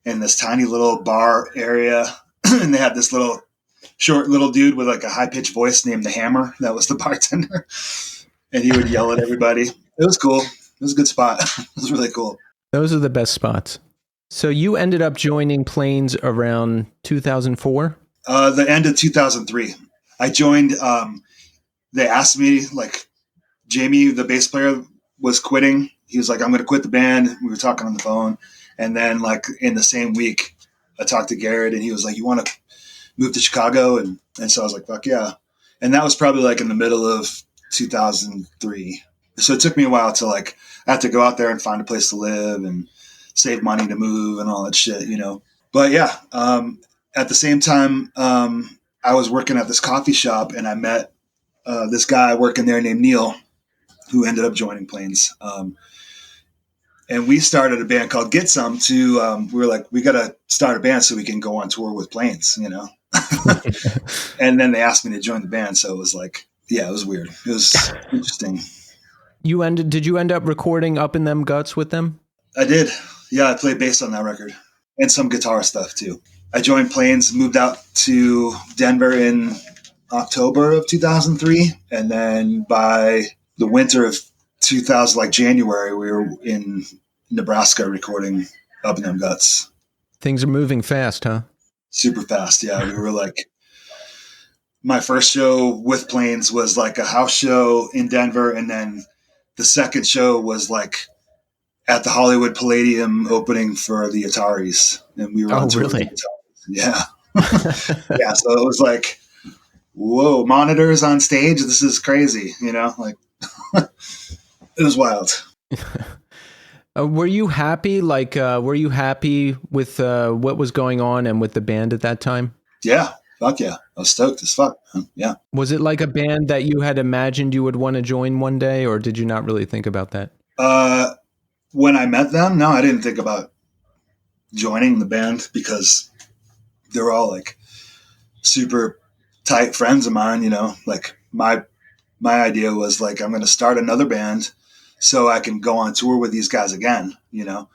in this tiny little bar area. And they had this short little dude with like a high pitched voice named the Hammer. That was the bartender. And he would yell at everybody. It was cool. It was a good spot. It was really cool. Those are the best spots. So you ended up joining Plains around 2004? The end of 2003. I joined, they asked me, like, Jamie, the bass player, was quitting. He was like, I'm going to quit the band. We were talking on the phone. And then, like, in the same week, I talked to Gared, and he was like, you want to move to Chicago? And so I was like, fuck yeah. And that was probably, like, in the middle of 2003. So it took me a while to, like, I had to go out there and find a place to live and save money to move and all that shit, you know. But, yeah, at the same time, I was working at this coffee shop, and I met this guy working there named Neil, who ended up joining Plains. And we started a band called Get Some to, we were like, we got to start a band so we can go on tour with Plains, you know? And then they asked me to join the band. So it was like, yeah, it was weird. It was interesting. Did you end up recording Up in Them Guts with them? I did. Yeah. I played bass on that record and some guitar stuff too. I joined Plains, moved out to Denver in October of 2003. And then by the winter of 2000, like January, we were in Nebraska recording Up in Them Guts. Things are moving fast, huh? Super fast. Yeah. We were like, my first show with Plains was like a house show in Denver. And then the second show was like at the Hollywood Palladium opening for the Ataris. And we were on tour with the Ataris. Yeah. Yeah. So it was like, whoa, monitors on stage. This is crazy. You know, like it was wild. Were you happy? Like, were you happy with what was going on and with the band at that time? Yeah. Fuck yeah. I was stoked as fuck. Yeah. Was it like a band that you had imagined you would want to join one day, or did you not really think about that? When I met them, no, I didn't think about joining the band because they were all like super tight friends of mine, you know, like my idea was like, I'm going to start another band so I can go on tour with these guys again, you know,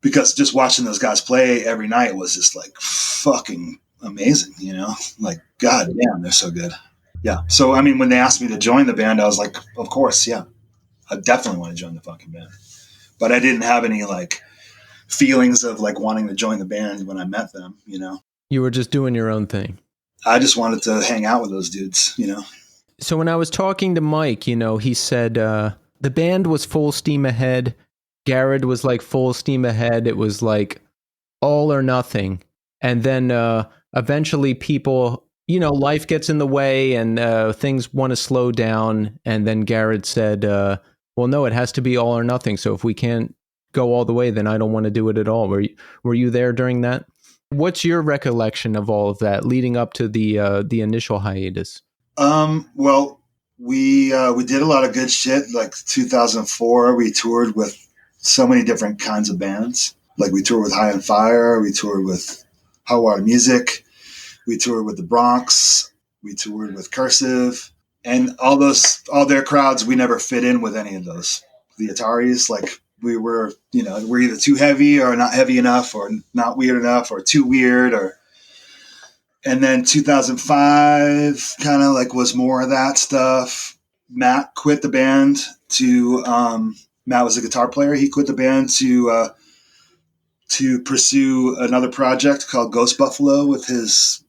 because just watching those guys play every night was just like fucking amazing, you know, like, God damn, they're so good. Yeah. So, I mean, when they asked me to join the band, I was like, of course. Yeah. I definitely want to join the fucking band, but I didn't have any like feelings of like wanting to join the band when I met them, you know. You were just doing your own thing. I just wanted to hang out with those dudes, you know. So when I was talking to Mike, you know, he said the band was full steam ahead. Gared was like full steam ahead. It was like all or nothing. And then eventually people, you know, life gets in the way and things want to slow down. And then Gared said, well, no, it has to be all or nothing. So if we can't go all the way, then I don't want to do it at all. Were you there during that? What's your recollection of all of that leading up to the initial hiatus? Well, we did a lot of good shit. Like 2004, we toured with so many different kinds of bands. Like we toured with High on Fire, we toured with Hot Water Music, we toured with the Bronx, we toured with Cursive, and all their crowds. We never fit in with any of those. The Ataris, like we were, you know, we're either too heavy or not heavy enough, or not weird enough, or too weird, or. And then 2005 kind of like was more of that stuff. Matt quit the band to, Matt was a guitar player. He quit the band to pursue another project called Ghost Buffalo with his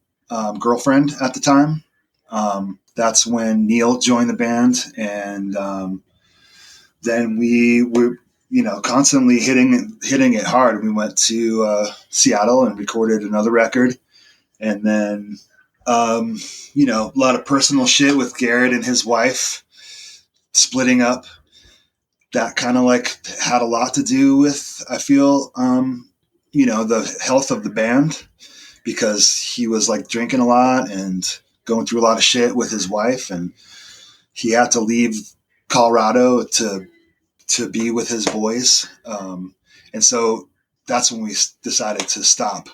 girlfriend at the time. That's when Neil joined the band. And then we were, you know, constantly hitting it hard. We went to Seattle and recorded another record. And then, you know, a lot of personal shit with Gared and his wife splitting up. That kind of like had a lot to do with, I feel, you know, the health of the band, because he was like drinking a lot and going through a lot of shit with his wife. And he had to leave Colorado to be with his boys. And so that's when we decided to stop.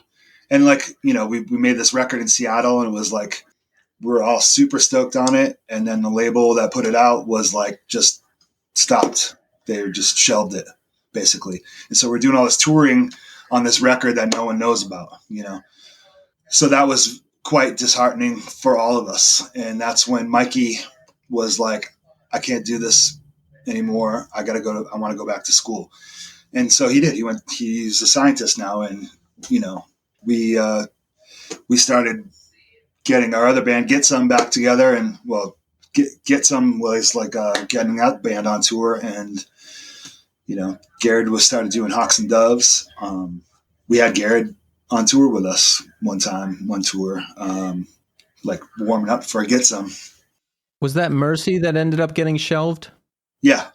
And like, you know, we made this record in Seattle, and it was like were all super stoked on it. And then the label that put it out was like, just stopped. They just shelved it basically. And so we're doing all this touring on this record that no one knows about, you know? So that was quite disheartening for all of us. And that's when Mikey was like, I can't do this anymore. I want to go back to school. And so he did. He's a scientist now. And, you know, we started getting our other band, Get Some, back together. And well, Get Some was like getting that band on tour. And, you know, Gared started doing Hawks and Doves. We had Gared on tour with us one tour, like warming up for Get Some. Was that Mercy that ended up getting shelved? Yeah.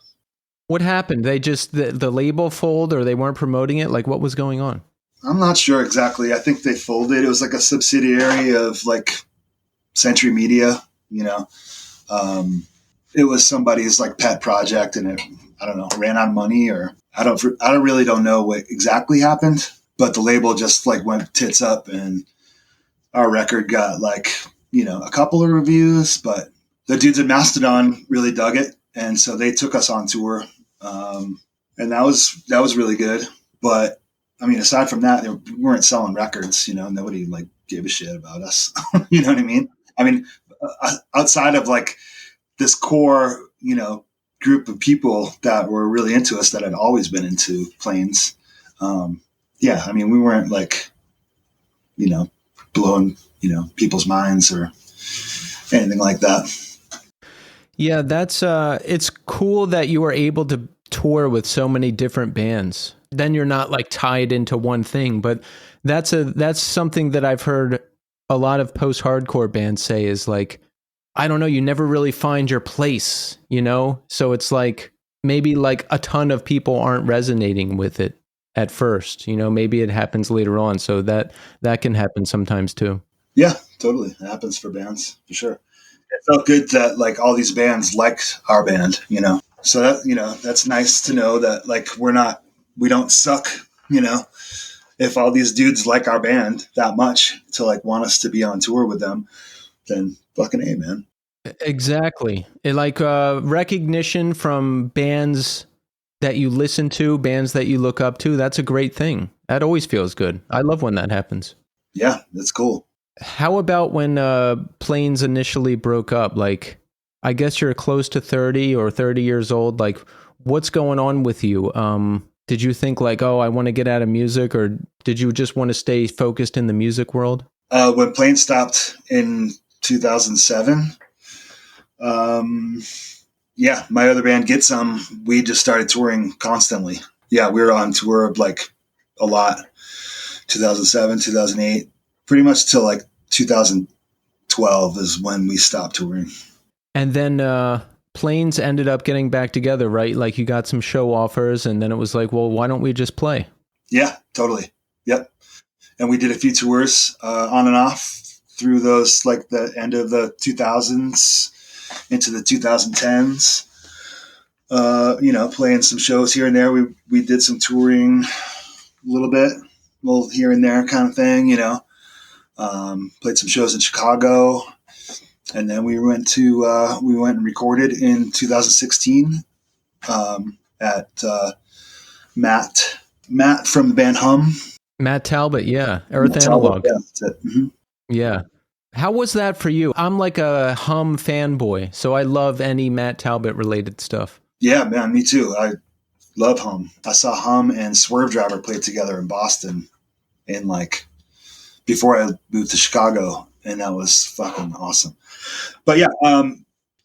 What happened? They just, the label folded, or they weren't promoting it? Like, what was going on? I'm not sure exactly. I think they folded. It was like a subsidiary of like Century Media, you know. It was somebody's like pet project, and it, I don't know, ran out of money, or I don't know what exactly happened, but the label just like went tits up, and our record got like, you know, a couple of reviews, but the dudes at Mastodon really dug it. And so they took us on tour. And that was really good. But I mean, aside from that, we weren't selling records, you know, nobody like gave a shit about us. You know what I mean? I mean, outside of like this core, you know, group of people that were really into us, that had always been into Planes. Yeah. I mean, we weren't like, you know, blowing, you know, people's minds or anything like that. Yeah, that's it's cool that you were able to tour with so many different bands. Then you're not like tied into one thing, but that's something that I've heard a lot of post-hardcore bands say is like, I don't know, you never really find your place, you know? So it's like maybe like a ton of people aren't resonating with it at first, you know, maybe it happens later on. So that can happen sometimes too. Yeah, totally. It happens for bands for sure. It felt good that like all these bands liked our band, you know? So that, you know, that's nice to know that like we don't suck, you know? If all these dudes like our band that much to like want us to be on tour with them, then fucking A, man. Exactly. Like recognition from bands that you listen to, bands that you look up to, that's a great thing. That always feels good. I love when that happens. Yeah, that's cool. How about when Planes initially broke up? Like, I guess you're close to 30 or 30 years old. Like, what's going on with you? Did you think like, oh, I want to get out of music, or did you just want to stay focused in the music world? When Planes stopped in 2007, yeah, my other band, Get Some, we just started touring constantly. Yeah, we were on tour like a lot. 2007, 2008, pretty much till like 2012 is when we stopped touring. And then Planes ended up getting back together, right? Like you got some show offers, and then it was like, well, why don't we just play? Yeah, totally. Yep. And we did a few tours on and off through those, like the end of the 2000s into the 2010s. You know, playing some shows here and there. We did some touring a little here and there kind of thing, you know. Played some shows in Chicago, and then we went and recorded in 2016 at Matt from the band Hum. Matt Talbot, yeah. Earth Matt Analog. Talbot, yeah, that's it. Mm-hmm. Yeah. How was that for you? I'm like a Hum fanboy, so I love any Matt Talbot related stuff. Yeah, man, me too. I love Hum. I saw Hum and Swerve Driver play together in Boston in like before I moved to Chicago, and that was fucking awesome. But yeah,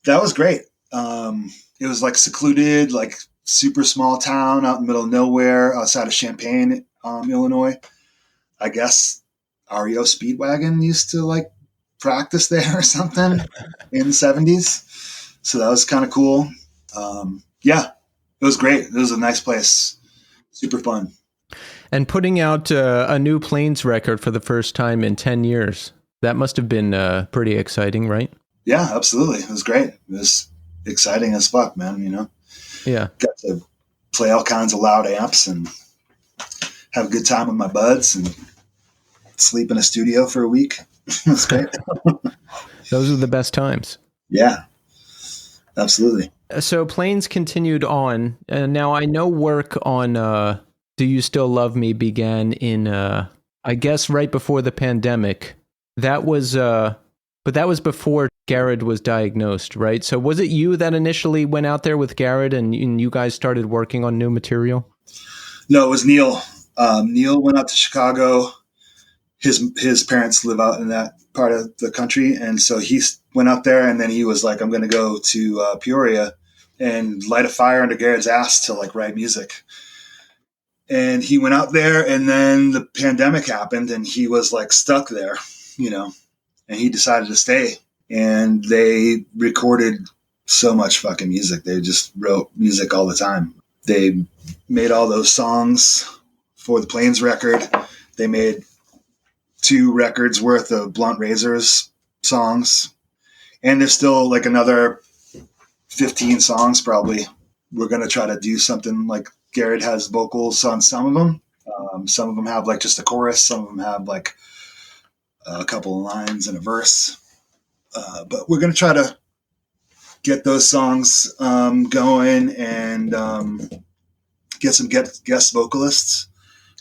that was great. It was like secluded, like super small town out in the middle of nowhere outside of Champaign, Illinois. I guess REO Speedwagon used to like practice there or something in the 70s. So that was kind of cool. Yeah, it was great. It was a nice place. Super fun. And putting out a new Planes record for the first time in 10 years, that must have been pretty exciting, right? Yeah, absolutely. It was great. It was exciting as fuck, man, you know? Yeah. Got to play all kinds of loud amps and have a good time with my buds and sleep in a studio for a week. It was great. Those are the best times. Yeah, absolutely. So Planes continued on. Now I know work on Do You Still Love Me began in, I guess, right before the pandemic. That was, but that was before Gared was diagnosed, right? So was it you that initially went out there with Gared and you guys started working on new material? No, it was Neil. Neil went out to Chicago. His parents live out in that part of the country, and so he went out there, and then he was like, "I'm going to go to Peoria and light a fire under Gared's ass to like write music." And he went out there, and then the pandemic happened, and he was like stuck there, you know. And he decided to stay, and they recorded so much fucking music. They just wrote music all the time. They made all those songs for the Planes record. They made 2 records worth of Blunt Razors songs. And there's still like another 15 songs probably. We're going to try to do something like Gared has vocals on some of them. Some of them have like just a chorus. Some of them have like a couple of lines and a verse. But we're going to try to get those songs going and get some guest vocalists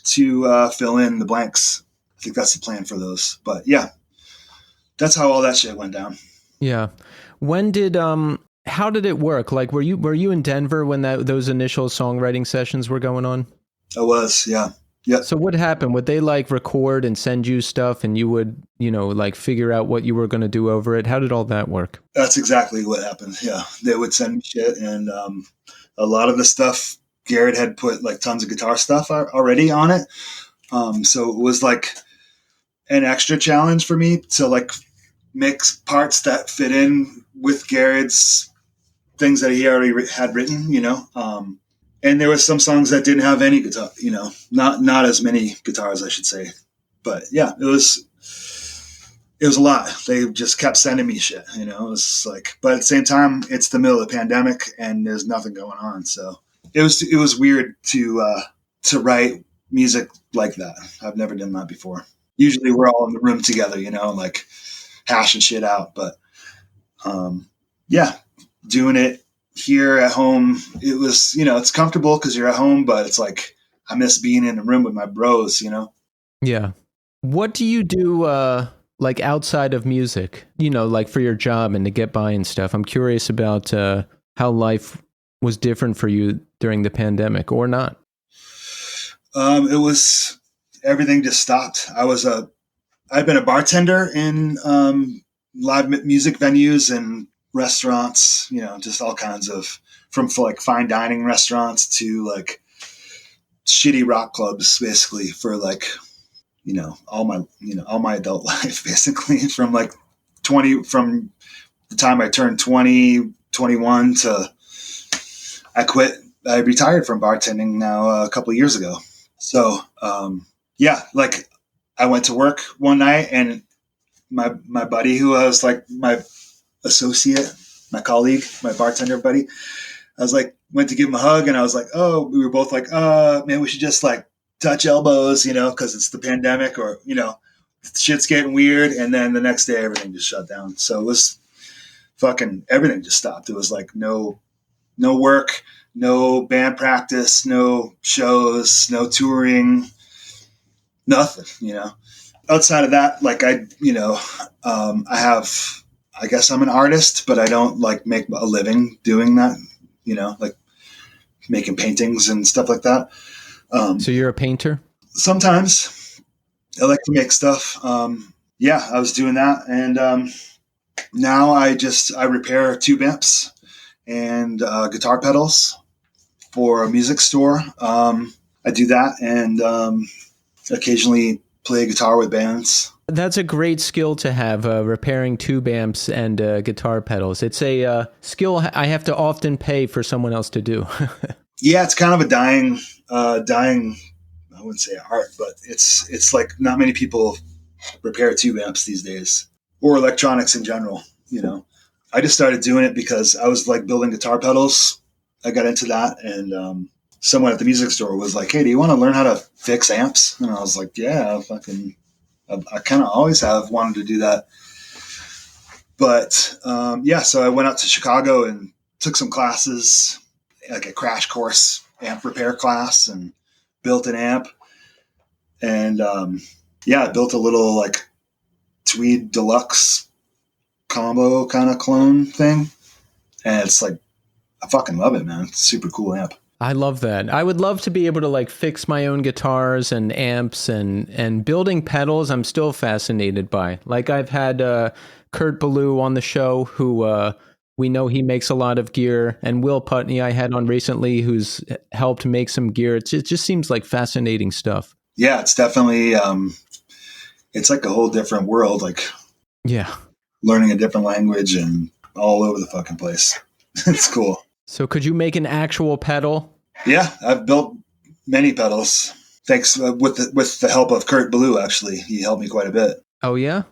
to fill in the blanks. I think that's the plan for those. But yeah, that's how all that shit went down. Yeah. When did how did it work? Like were you in Denver when those initial songwriting sessions were going on? I was, yeah. Yeah. So what happened? Would they like record and send you stuff and you would, like figure out what you were going to do over it? How did all that work? That's exactly what happened. Yeah. They would send me shit, and a lot of the stuff Gared had put like tons of guitar stuff already on it. So it was like an extra challenge for me to like mix parts that fit in with Gared's things that he already had written, and there was some songs that didn't have any guitar, not as many guitars, I should say. But yeah, it was a lot. They just kept sending me shit, it was like, but at the same time, it's the middle of the pandemic and there's nothing going on. So it was weird to write music like that. I've never done that before. Usually we're all in the room together, like hashing shit out. But yeah, doing it here at home, it was, it's comfortable because you're at home, but it's like I miss being in the room with my bros, Yeah. What do you do like outside of music, like for your job and to get by and stuff? I'm curious about how life was different for you during the pandemic or not. It was, everything just stopped. I've been a bartender in live music venues and restaurants, just all kinds of, from like fine dining restaurants to like shitty rock clubs, basically, for like, all my adult life, basically, from like from the time I turned 20, 21 to I retired from bartending now a couple of years ago. So, yeah, like I went to work one night and my buddy, who was like my associate, my colleague, my bartender buddy, I was like, went to give him a hug and I was like, oh, we were both like, man, we should just like touch elbows, cause it's the pandemic or, shit's getting weird. And then the next day, everything just shut down. So it was fucking, everything just stopped. It was like no work, no band practice, no shows, no touring, nothing, outside of that. Like I guess I'm an artist, but I don't like make a living doing that, like making paintings and stuff like that. So you're a painter? Sometimes I like to make stuff. Yeah, I was doing that. And now I repair tube amps and guitar pedals for a music store. I do that and occasionally play guitar with bands. That's a great skill to have, repairing tube amps and guitar pedals. It's a skill I have to often pay for someone else to do. Yeah, it's kind of a dying, I wouldn't say art, but it's like not many people repair tube amps these days or electronics in general. I just started doing it because I was like building guitar pedals. I got into that and someone at the music store was like, hey, do you want to learn how to fix amps? And I was like, yeah, I kind of always have wanted to do that. But so I went out to Chicago and took some classes, like a crash course amp repair class, and built an amp. And I built a little like Tweed Deluxe combo kind of clone thing. And it's like, I fucking love it, man. It's a super cool amp. I love that. I would love to be able to like fix my own guitars and amps and building pedals. I'm still fascinated by. Like I've had Kurt Ballou on the show, who we know he makes a lot of gear, and Will Putney I had on recently, who's helped make some gear. It just seems like fascinating stuff. Yeah, it's definitely it's like a whole different world. Like learning a different language and all over the fucking place. It's cool. So could you make an actual pedal? Yeah, I've built many pedals. Thanks with the help of Kurt Ballou. Actually, he helped me quite a bit. Oh yeah.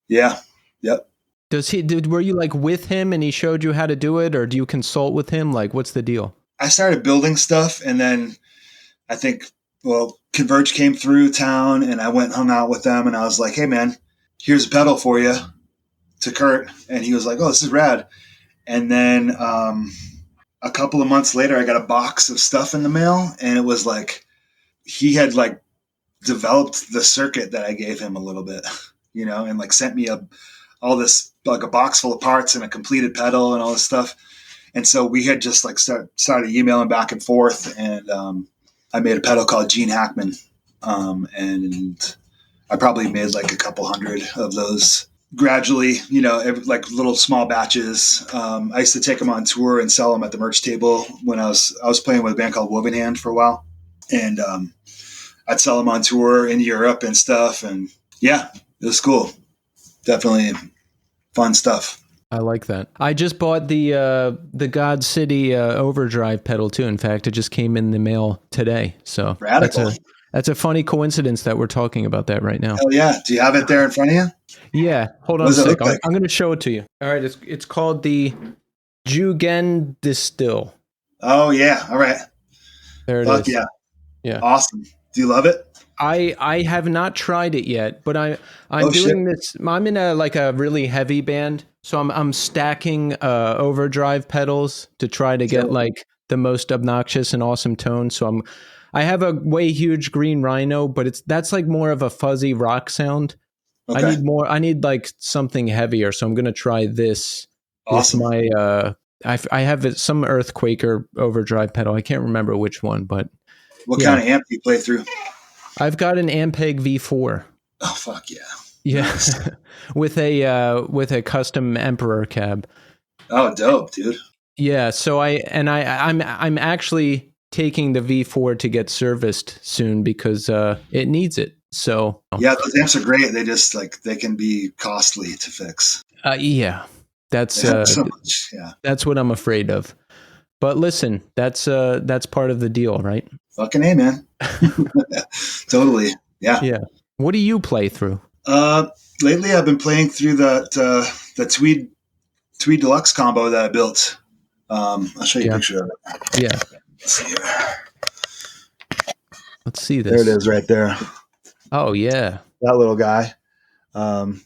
Yeah. Yep. Were you like with him and he showed you how to do it, or do you consult with him? Like, what's the deal? I started building stuff, and then I think, Converge came through town, and I went and hung out with them, and I was like, hey man, here's a pedal for you, to Kurt. And he was like, oh, this is rad. And then a couple of months later, I got a box of stuff in the mail, and it was like, he had like developed the circuit that I gave him a little bit, and like sent me all this, like a box full of parts and a completed pedal and all this stuff. And so we had just like started emailing back and forth, and I made a pedal called Gene Hackman. And I probably made like a couple hundred of those gradually, like little small batches. I used to take them on tour and sell them at the merch table when I was playing with a band called Woven Hand for a while. And I'd sell them on tour in Europe and stuff. And yeah, it was cool. Definitely fun stuff. I like that. I just bought the God City overdrive pedal too. In fact, it just came in the mail today. So radical. That's a funny coincidence that we're talking about that right now. Hell yeah. Do you have it there in front of you? Yeah. Hold on a sec. I'm going to show it to you. All right. It's called the Jugen Distill. Oh yeah. All right. There it Fuck is. Yeah. Yeah. Awesome. Do you love it? I have not tried it yet, but I'm doing this. I'm in a really heavy band, so I'm stacking overdrive pedals to try to get like the most obnoxious and awesome tone. So I have a way huge green Rhino, but that's like more of a fuzzy rock sound. Okay. I need like something heavier, so I'm gonna try this. Awesome. With my I have some Earthquaker overdrive pedal. I can't remember which one, but what kind of amp do you play through? I've got an Ampeg V4. Oh fuck yeah! Yeah, Nice. with a custom Emperor cab. Oh, dope, dude. Yeah, so I'm actually taking the V4 to get serviced soon because it needs it. So yeah, those amps are great. They just they can be costly to fix. Yeah, that's so much. Yeah, that's what I'm afraid of. But listen, that's part of the deal, right? Fucking A, man. Totally. Yeah. Yeah. What do you play through? Lately I've been playing through the Tweed Deluxe combo that I built. I'll show you a picture of it. Yeah. Let's see here. Let's see this. There it is right there. Oh yeah. That little guy. And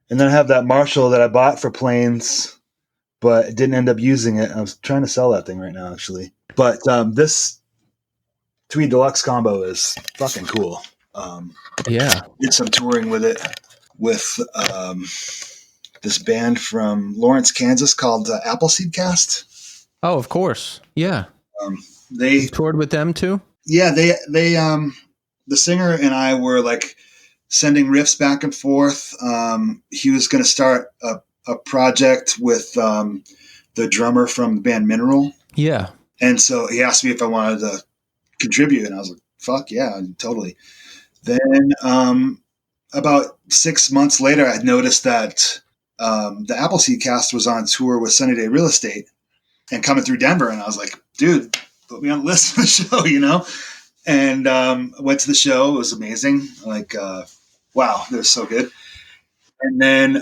then I have that Marshall that I bought for planes, but didn't end up using it. I was trying to sell that thing right now, actually. But this Tweed Deluxe combo is fucking cool. Yeah. Did some touring with it with this band from Lawrence, Kansas called Appleseed Cast. Oh, of course. Yeah. They toured with them too? Yeah, they the singer and I were like sending riffs back and forth. He was going to start a project with the drummer from the band Mineral. Yeah. And so he asked me if I wanted to contribute, and I was like, fuck yeah, totally. Then about 6 months later, I noticed that the Appleseed Cast was on tour with Sunny Day Real Estate and coming through Denver, and I was like, dude, put me on the list for the show, And I went to the show. It was amazing. Like, wow, they're so good. And then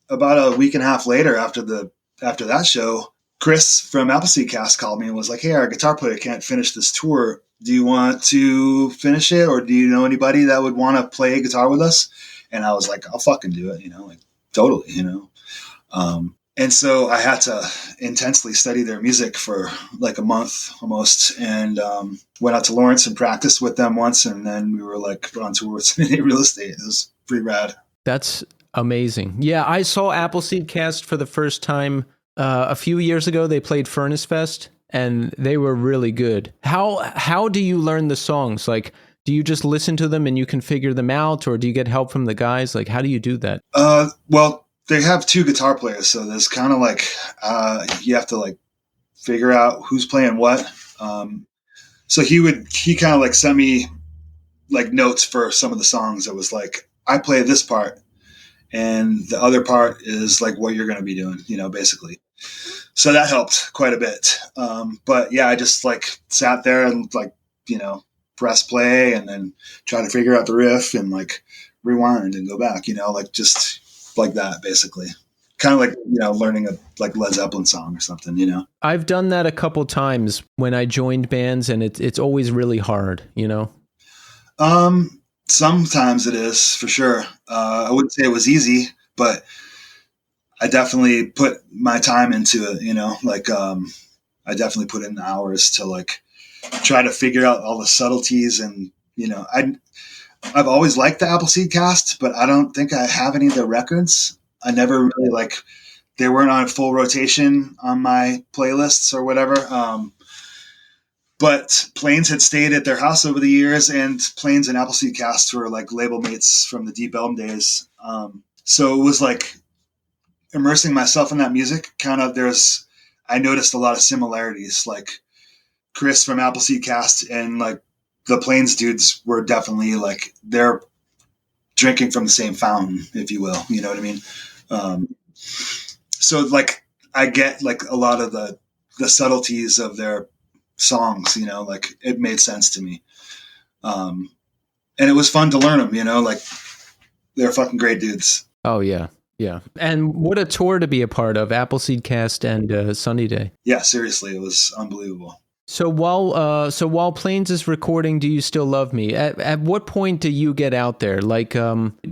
about a week and a half later, after that show, Chris from Appleseed Cast called me and was like, hey, our guitar player can't finish this tour. Do you want to finish it, or do you know anybody that would want to play guitar with us? And I was like, I'll fucking do it, like totally, And so I had to intensely study their music for like a month almost, and went out to Lawrence and practiced with them once, and then we were like on tour with Cincinnati Real Estate. It was pretty rad. That's amazing. Yeah, I saw Appleseed Cast for the first time a few years ago. They played Furnace Fest, and they were really good. How do you learn the songs? Like, do you just listen to them and you can figure them out, or do you get help from the guys? Like, how do you do that? Well, they have two guitar players, so there's kind of like you have to like figure out who's playing what. So he kind of like sent me like notes for some of the songs. It was like, I play this part, and the other part is like what you're going to be doing, basically. So that helped quite a bit. But yeah, I just like sat there and like, press play and then try to figure out the riff and like rewind and go back, like just like that, basically. Kind of like, learning a like Led Zeppelin song or something, I've done that a couple times when I joined bands, and it's always really hard, Sometimes it is, for sure. I wouldn't say it was easy, but I definitely put my time into it, like I definitely put in hours to like try to figure out all the subtleties. And I've always liked the Appleseed Cast, but I don't think I have any of their records. I never really like, they weren't on full rotation on my playlists or whatever. But Plains had stayed at their house over the years, and Plains and Appleseed Cast were like label mates from the Deep Elm days. So it was like immersing myself in that music. I noticed a lot of similarities. Like Chris from Appleseed Cast and like the Plains dudes were definitely like, they're drinking from the same fountain, if you will. You know what I mean? So like I get like a lot of the subtleties of their songs, like it made sense to me. And it was fun to learn them, like they're fucking great dudes. Oh yeah. Yeah. And what a tour to be a part of, Appleseed Cast and Sunny Day. Yeah, seriously, it was unbelievable. So while Plains is recording Do You Still Love Me, at what point do you get out there? Like,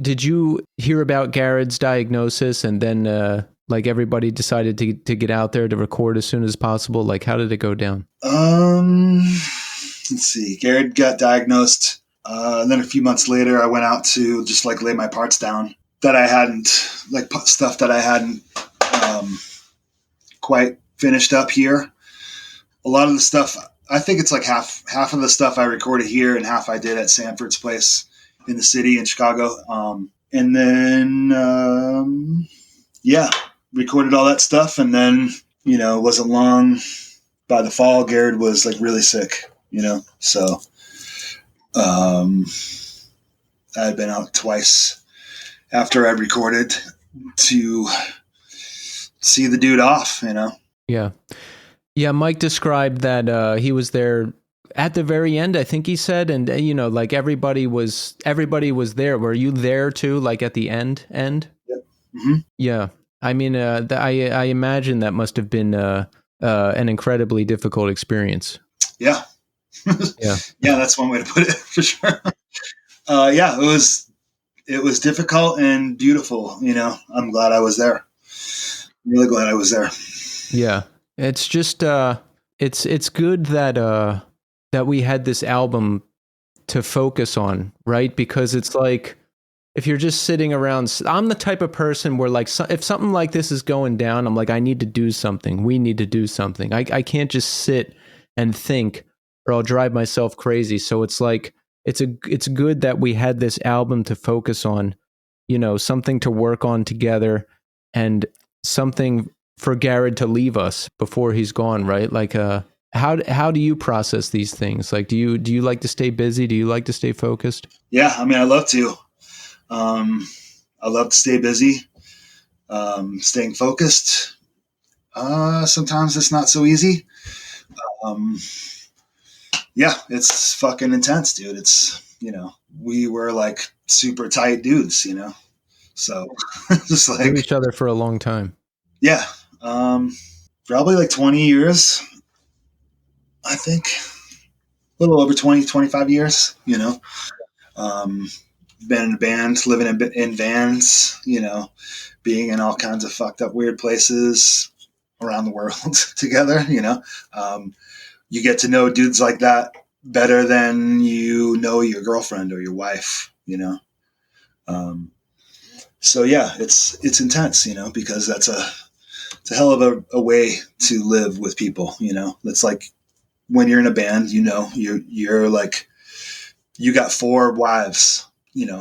did you hear about Gared's diagnosis and then like everybody decided to get out there to record as soon as possible? Like, how did it go down? Let's see. Gared got diagnosed. And then a few months later, I went out to just like lay my parts down that I hadn't, like stuff that I hadn't quite finished up here. A lot of the stuff, I think it's like half of the stuff I recorded here and half I did at Sanford's place in the city in Chicago. And then, recorded all that stuff. And then, it wasn't long. By the fall, Gared was like really sick, so I had been out twice after I recorded to see the dude off, Yeah. Yeah, Mike described that he was there at the very end, I think he said, and like everybody was there. Were you there too, like at the end? Yep. Mm-hmm. Yeah. I mean, I imagine that must have been an incredibly difficult experience. Yeah. Yeah. Yeah, that's one way to put it, for sure. It was difficult and beautiful. I'm glad I was there. I'm really glad I was there. Yeah. It's just it's good that we had this album to focus on, right? Because it's like, if you're just sitting around, I'm the type of person where like, if something like this is going down, I'm like, I need to do something. We need to do something. I can't just sit and think, or I'll drive myself crazy. So it's like, it's good that we had this album to focus on, something to work on together, and something for Gared to leave us before he's gone, right? Like, how do you process these things? Like, do you like to stay busy? Do you like to stay focused? Yeah, I mean, I love to. I love to stay busy, staying focused. Sometimes it's not so easy. It's fucking intense, dude. It's, we were like super tight dudes, so just like knew each other for a long time. Yeah. Probably like 20 years, I think. A little over 20, 25 years, been in a band, living in vans, being in all kinds of fucked up, weird places around the world together, you get to know dudes like that better than your girlfriend or your wife, so yeah, it's intense, because it's a hell of a way to live with people, It's like when you're in a band, you're like, you got 4 wives,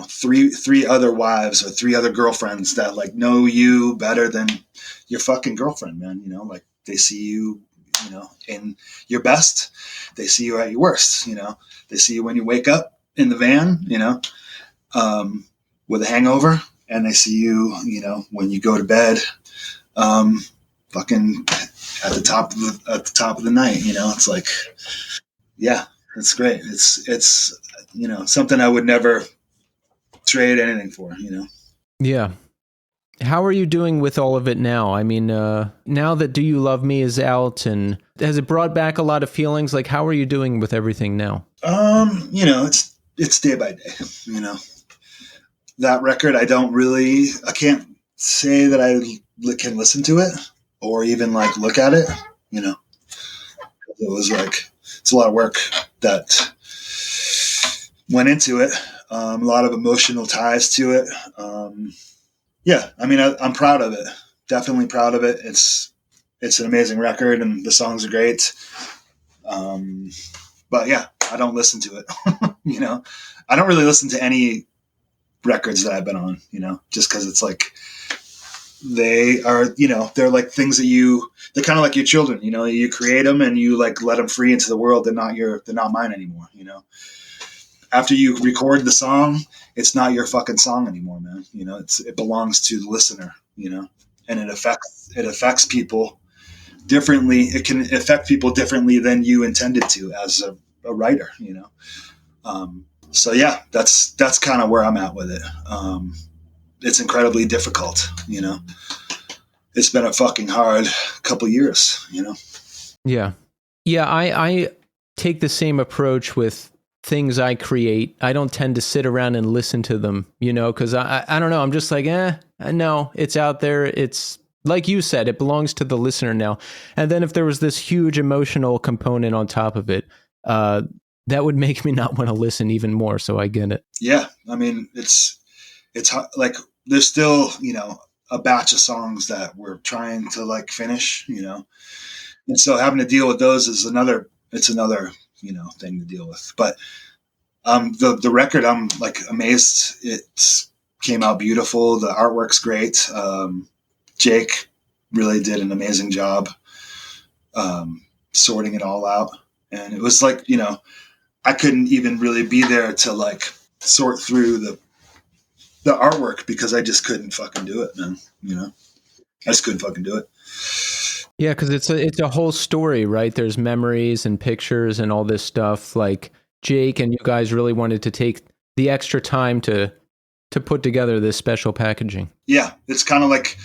three other wives or 3 other girlfriends that like know you better than your fucking girlfriend, man. Like they see you, in your best, they see you at your worst, they see you when you wake up in the van, with a hangover, and they see you, when you go to bed, fucking at the top of the night, it's like, yeah, it's great. It's something I would never trade anything for, Yeah. How are you doing with all of it now? I mean, now that Do You Love Me is out, and has it brought back a lot of feelings? Like, how are you doing with everything now? It's day by day, that record. I can't say that I can listen to it or even like look at it, it was like, it's a lot of work that went into it. A lot of emotional ties to it. Yeah, I mean, I'm proud of it. Definitely proud of it. It's an amazing record, and the songs are great. But yeah, I don't listen to it. I don't really listen to any records that I've been on. Just because it's like they are. They're like things that they're kind of like your children. You create them and you like let them free into the world. They're not mine anymore. After you record the song, it's not your fucking song anymore, man. It belongs to the listener, and it affects people differently. It can affect people differently than you intended to as a writer, so yeah, that's kind of where I'm at with it. It's incredibly difficult, it's been a fucking hard couple years, Yeah. Yeah. I take the same approach with things I create. I don't tend to sit around and listen to them, because I don't know. I'm just like, no, it's out there. It's like you said, it belongs to the listener now. And then if there was this huge emotional component on top of it, that would make me not want to listen even more. So I get it. Yeah. I mean, it's like, there's still, a batch of songs that we're trying to like finish, and so having to deal with those is another thing to deal with. But the record, I'm like amazed. It came out beautiful. The artwork's great. Jake really did an amazing job sorting it all out. And it was like, I couldn't even really be there to like sort through the artwork because I just couldn't fucking do it, man. I just couldn't fucking do it. Yeah, because it's a whole story, right? There's memories and pictures and all this stuff. Like Jake and you guys really wanted to take the extra time to put together this special packaging. Yeah, it's kind of like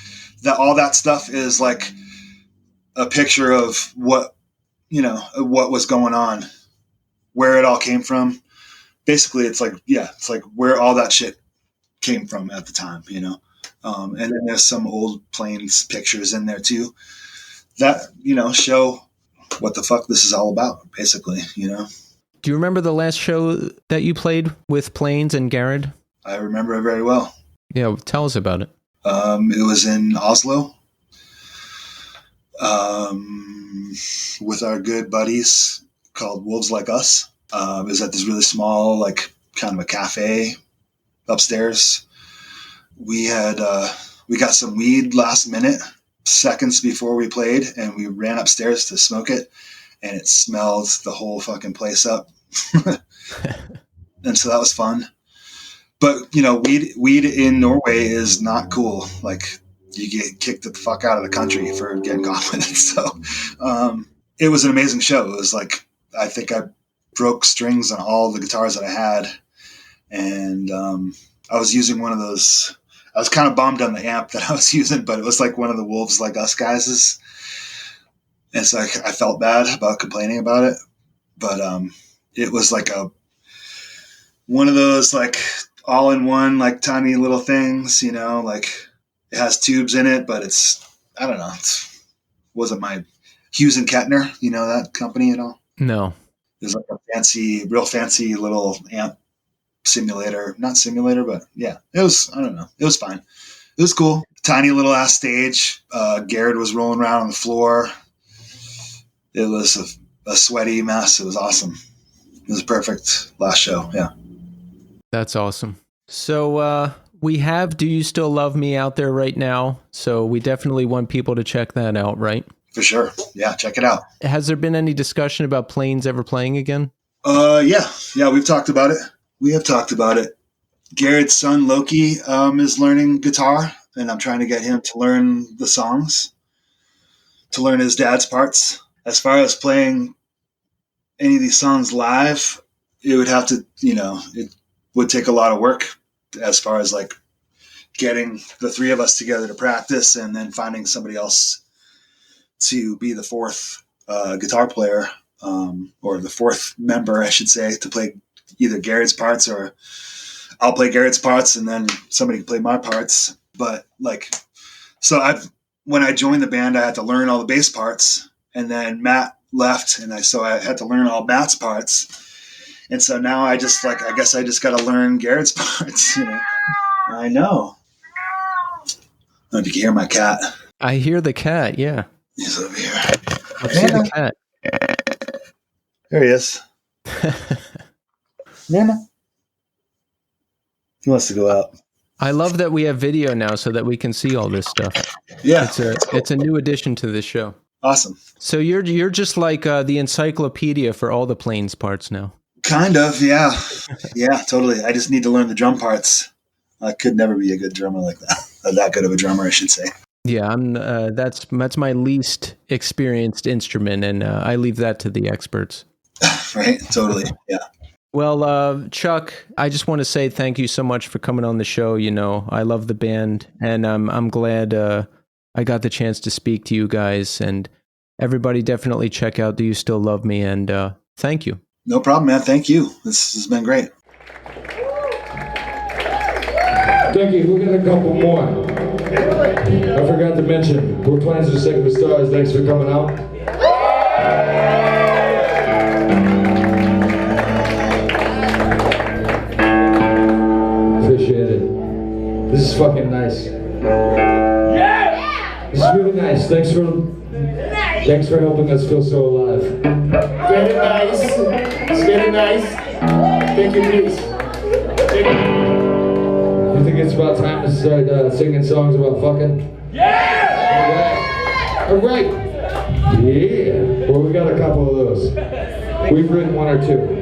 all that stuff is like a picture of what was going on, where it all came from. Basically, it's like where all that shit came from at the time, and then there's some old planes pictures in there too that show what the fuck this is all about, basically. Do you remember the last show that you played with Planes and Gared? I remember it very well. Yeah, tell us about it. It was in Oslo with our good buddies called Wolves Like Us. It was at this really small, like kind of a cafe upstairs. We got some weed last minute, seconds before we played, and we ran upstairs to smoke it, and it smelled the whole fucking place up. And so that was fun. But weed in Norway is not cool. Like, you get kicked the fuck out of the country for getting caught with it. So it was an amazing show. It was like, I think I broke strings on all the guitars that I had, and I was using one of those. I was kind of bummed on the amp that I was using, but it was like one of the Wolves Like Us guys's. And so I felt bad about complaining about it, but it was like one of those like all-in-one, like tiny little things, like it has tubes in it, but it's, I don't know, wasn't my Hughes and Kettner, that company at all? No. There's like a real fancy little amp simulator, not simulator, but yeah, it was, I don't know. It was fine. It was cool. Tiny little ass stage. Gared was rolling around on the floor. It was a sweaty mess. It was awesome. It was a perfect last show. Yeah. That's awesome. So we have Do You Still Love Me out there right now. So we definitely want people to check that out, right? For sure. Yeah, check it out. Has there been any discussion about Plains ever playing again? Yeah, we've talked about it. We have talked about it. Gared's son, Loki, is learning guitar, and I'm trying to get him to learn the songs, to learn his dad's parts. As far as playing any of these songs live, it would have to, it would take a lot of work as far as like getting the three of us together to practice and then finding somebody else to be the fourth guitar player, or the fourth member, I should say, to play either Gared's parts, or I'll play Gared's parts and then somebody can play my parts. But when I joined the band, I had to learn all the bass parts, and then Matt left, and so I had to learn all Matt's parts. And so now I guess I just got to learn Gared's parts. I know. I don't know if you can hear my cat. I hear the cat. Yeah. He's over here. I see the cat. There he is. Nana. He wants to go out. I love that we have video now so that we can see all this stuff. Yeah. It's a new addition to this show. Awesome. So you're just like the encyclopedia for all the Plains parts now. Kind of, yeah. Yeah, totally. I just need to learn the drum parts. I could never be a good drummer like that. That good of a drummer, I should say. Yeah, I'm. That's my least experienced instrument, and I leave that to the experts. Right? Totally. Yeah. Well, Chuck, I just want to say thank you so much for coming on the show. I love the band, and I'm glad I got the chance to speak to you guys. And everybody, definitely check out Do You Still Love Me? And thank you. No problem, man. Thank you. This has been great. Thank you. We got a couple more. I forgot to mention, we're Plains of the Sick of the Stars. Thanks for coming out. Appreciate it. This is fucking nice. Yeah! This is really nice. Thanks for helping us feel so alive. Very nice. It's very nice. Thank you, please. Thank you. You think it's about time to start singing songs about fucking? Yeah! All right. Yeah. Well, we got a couple of those. We've written one or two.